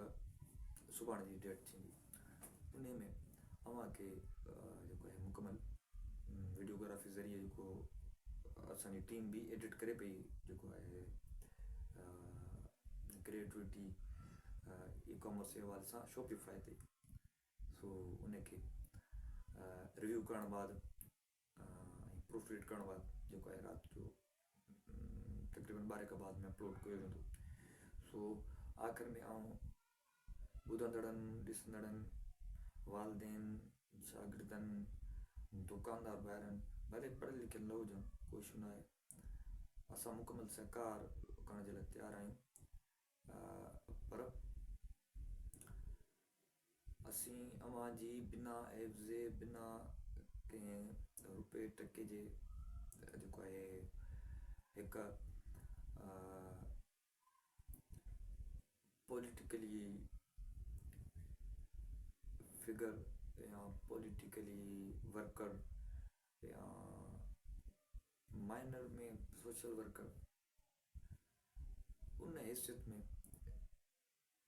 सुभाणे जी डेट थींदी, उन में अव्हांखे जेको आहे मुकमल वीडियोग्राफी ज़रिए जेको असांजी टीम बि एडिट करे पई जेको आहे क्रिएटिविटी ई कॉमर्स जे हवाले सां शॉपिफाई ते। सो उनखे रिव्यू करण बाद प्रूफ रीड करण बाद जेको आहे राति जो तक़रीबन 12 खां बाद में अपलोड कयो वेंदो। सो आख़िर में आउं ॿुधंदड़नि, ॾिसंदड़नि, वालदेन, शागिर्दनि, दुकानदार ॿाहिरनि, भले पढ़ियल लिखियल न हुजनि, कोई इशू न आहे, असां मुकमल सहकार करण जे लाइ तयारु आहियूं। पर असीं अव्हांजी बिना एवज़े, बिना कंहिं रुपए टके जे जेको आहे हिकु पॉलिटिकली फिगर या पॉलिटिकली वर्कर या माइनर में सोशल वर्कर उन हैसियत में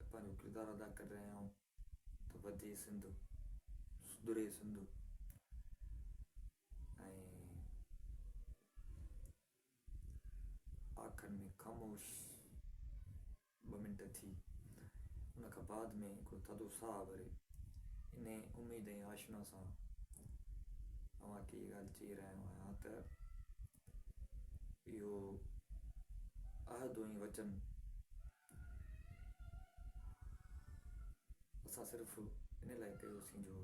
पंहिंजो किरदारु अदा करे रहिया आहियूं त वधे सिंध, सुधरे सिंध। ऐं आख़िर में ख़ामोश 2 मिंट थी, उन खां बाद में हिकिड़ो थधो साह भरे इन उमेद ऐं आशना सां अव्हांखे इहा ॻाल्हि चई रहियो आहियां त इहो अहद ऐं वचन असां सिर्फ़ु इन लाइ कयोसीं जो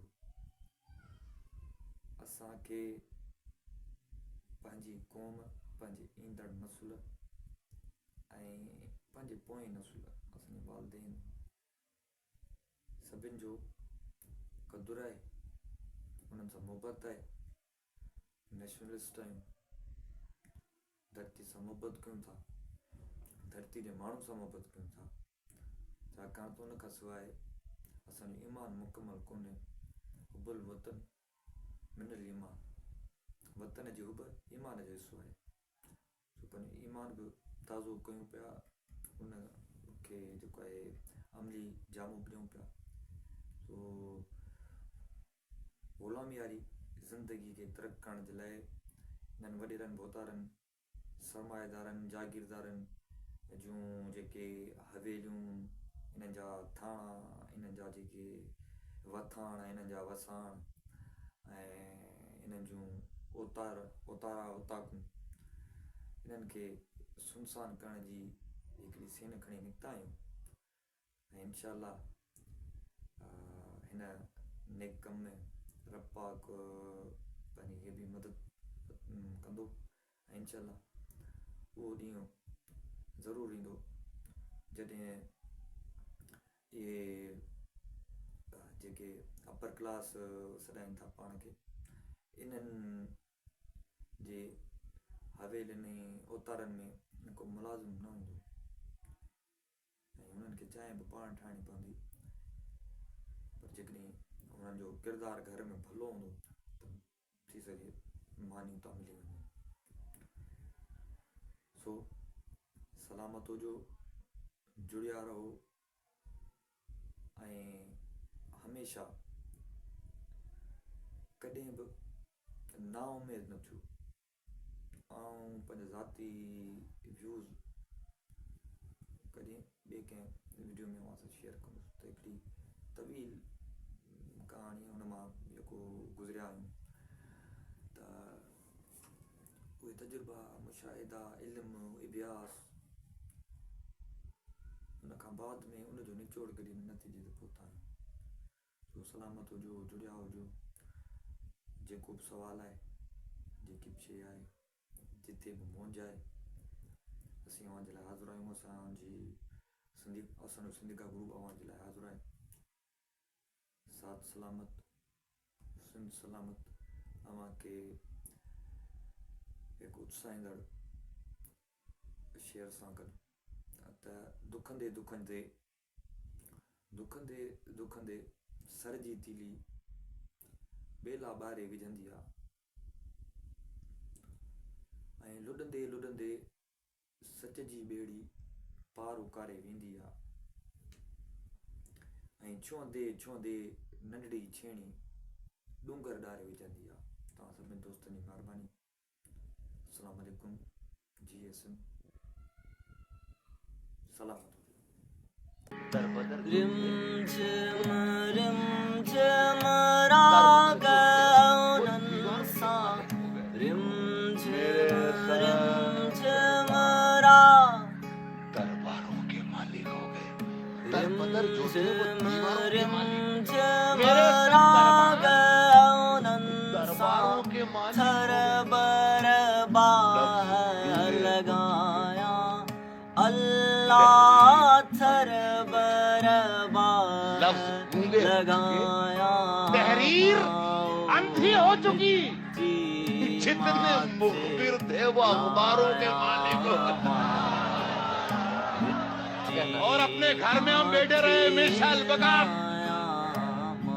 असांखे पंहिंजी क़ौम, पंहिंजे ईंदड़ नसुल ऐं पंहिंजे पोएं नसुल, असांजे वालदेन सभिनि जो क़दुरु आहे, उन्हनि सां मुहबत आहे। नेशनलिस्ट आहियूं, धरती सां मुहबत कयूं था, धरती जे माण्हुनि सां मुहबत कयूं था, छाकाणि त उन खां सवाइ असांजो ईमान मुकमल कोन्हे। हुबुल वतन मिनल ईमान, वतन जी हुब ईमान जो हिसो आहे। सो पंहिंजो ईमान बि ताज़ो कयूं पिया, उन खे जेको आहे अमली जामो ॾियूं पिया। सो ग़ुलामी वारी ज़िंदगी खे तरक़ करण जे लाइ इन्हनि वॾेरनि बोतारनि, सरमाएदारनि, जागीरदारनि जूं जेके हवेलियूं, इन्हनि जा थाणा, इन्हनि जा जेके वथाण, इन्हनि जा वसाण ऐं इन्हनि जूं ओतारा ओताकूं, इन्हनि खे सुनसान करण जी हिकिड़ी सेन खणी निकिता आहियूं। ऐं इंशाअल्लाह हिन नेक कम में रब पाक पंहिंजी इहे बि मदद कंदो ऐं इंशाअल्लाह उहो ॾींहुं ज़रूरु ईंदो जॾहिं इहे जेके अपर क्लास सॾाइनि था पाण खे, इन्हनि जे हवेलियुनि ऐं ओतारनि में को मुलाज़िम न हूंदो ऐं उन्हनि खे चांहि बि पाण ठाहिणी पवंदी। पर जेकॾहिं उन्हनि जो किरदारु घर में भलो हूंदो त थी सघे मानियूं था मिली वञनि। सो सलामत हुजो, जुड़िया रहो ऐं हमेशा कॾहिं बि ना उमेद न थियो। ऐं पंहिंजा ज़ाती व्यूज़ सां शेयर कंदुसि त हिकिड़ी तवील कहाणी हुन मां जेको गुज़रिया आहियूं त उहे तजुर्बा मुशाहिदा इल्मु अभ्यास उन खां बाद में उनजो निचोड़ कढी नतीजे ते पहुता आहियूं। जो सलामत हुजो जुड़िया हुजो जेको बि सुवालु आहे जेकी बि शइ आहे जिते बि मौज आहे असीं अव्हांजे लाइ हाज़िर आहियूं। असांजो सिंधिका ग्रुप अव्हांजे लाइ हाज़िर आहे। साथ सलामत सिंध सलामत अव्हांखे हिकु उत्साहींदड़ शेयर सां गॾु त दुखंदे सर जी तीली बेला ॿारे विझंदी आहे ऐं लुॾंदे लुॾंदे सच जी ॿेड़ी पार उकारे वेंदी आहे ऐं छुहंदे छुहंदे नंढड़ी छेणी डूंगर ॾारे विझंदी आहे। तव्हां सभिनी दोस्तनि जी महिरबानी। अस्सलाम वालेकुम जी सिंध सलामत रिमझिम रिमझिम रागौनन सा रिमझिम रिमझिम दरबारों के मालिक हो गए। रिमझिम रिमझिम रागौनन सा थर बरबार लगाया अल्लाह थर बरबार लगाया। तहरीर अंधी हो चुकी, जितने मुखबिर थे वो अखबारों के मालिक हो गए। और अपने घर में हम बैठे रहे मिसाल बगा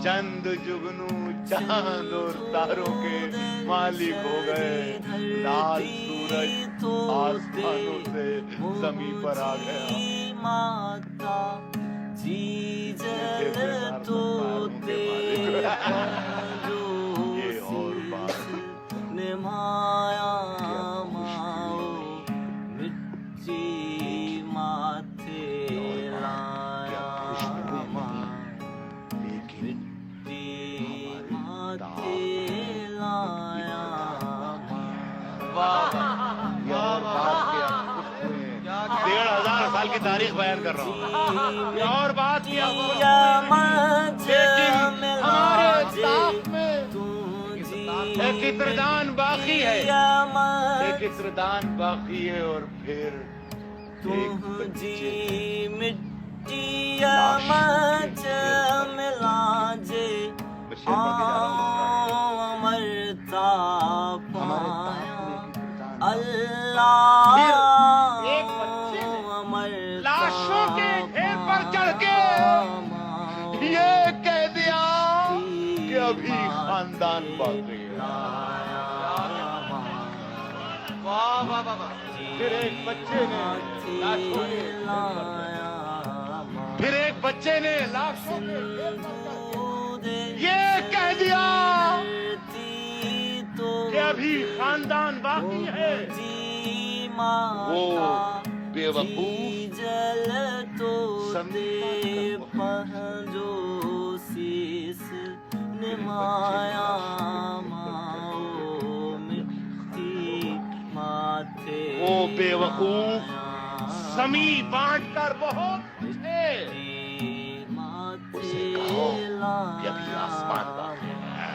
चंद जुगनू चांद और तारों के मालिक हो गए। लाल सूरज आसमानों से जमीन पर आ गया। माता जी जल तो ये और बात निमाया माओ मिट्टी माथे लाया मिट्टी माथे लाया। वाह ये और बात किया 1500 साल की तारीख बयान कर रहा हूँ। ये और बात किया हमारे साथ में एक इत्रदान बाकी है, एक इत्रदान बाकी है। और फिर एक बच्चे मिट्टिया मच मिला जे अमरता पाया अल्लाह। एक बच्चे ने लाशों के ढेर पर चढ़ के ये कह दिया कि अभी खानदान बाकी है। वाह वाह वाह। फिर एक बच्चे ने लाशों के फिर एक बच्चे ने लाशों के ये कह दिया कि अभी खानदान बाकी है। वो बेवकूफ पहजो शीस निमाया माओ मिट्टी माथे। वो बेवकूफ समी बांट कर बहुत थे। उसे कहो कि अभी आसमान बाकी है।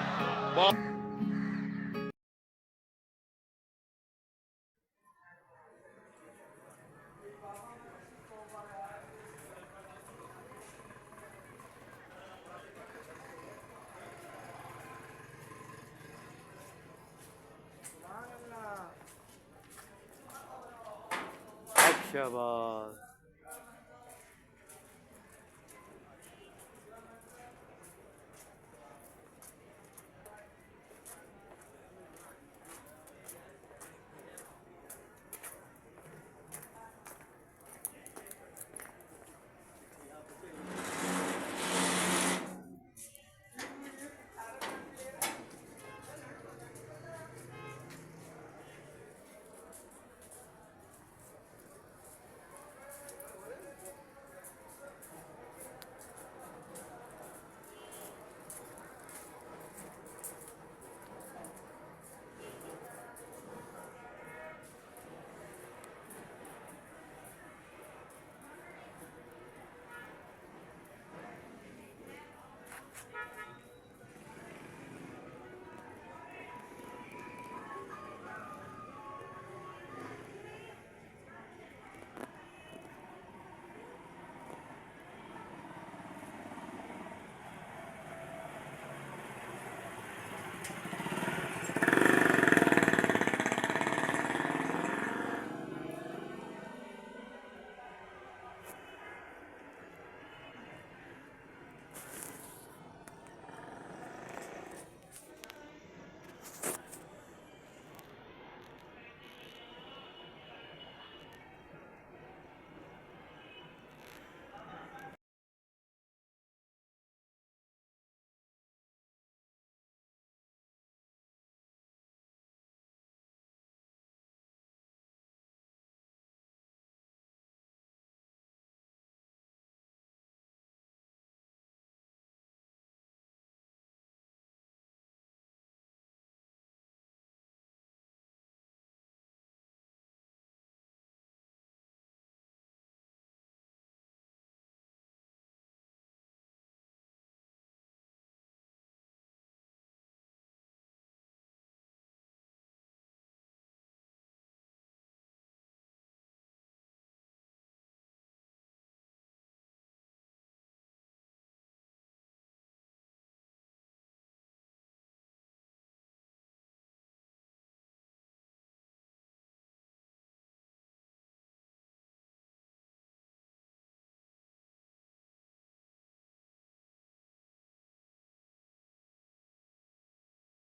शाबाश।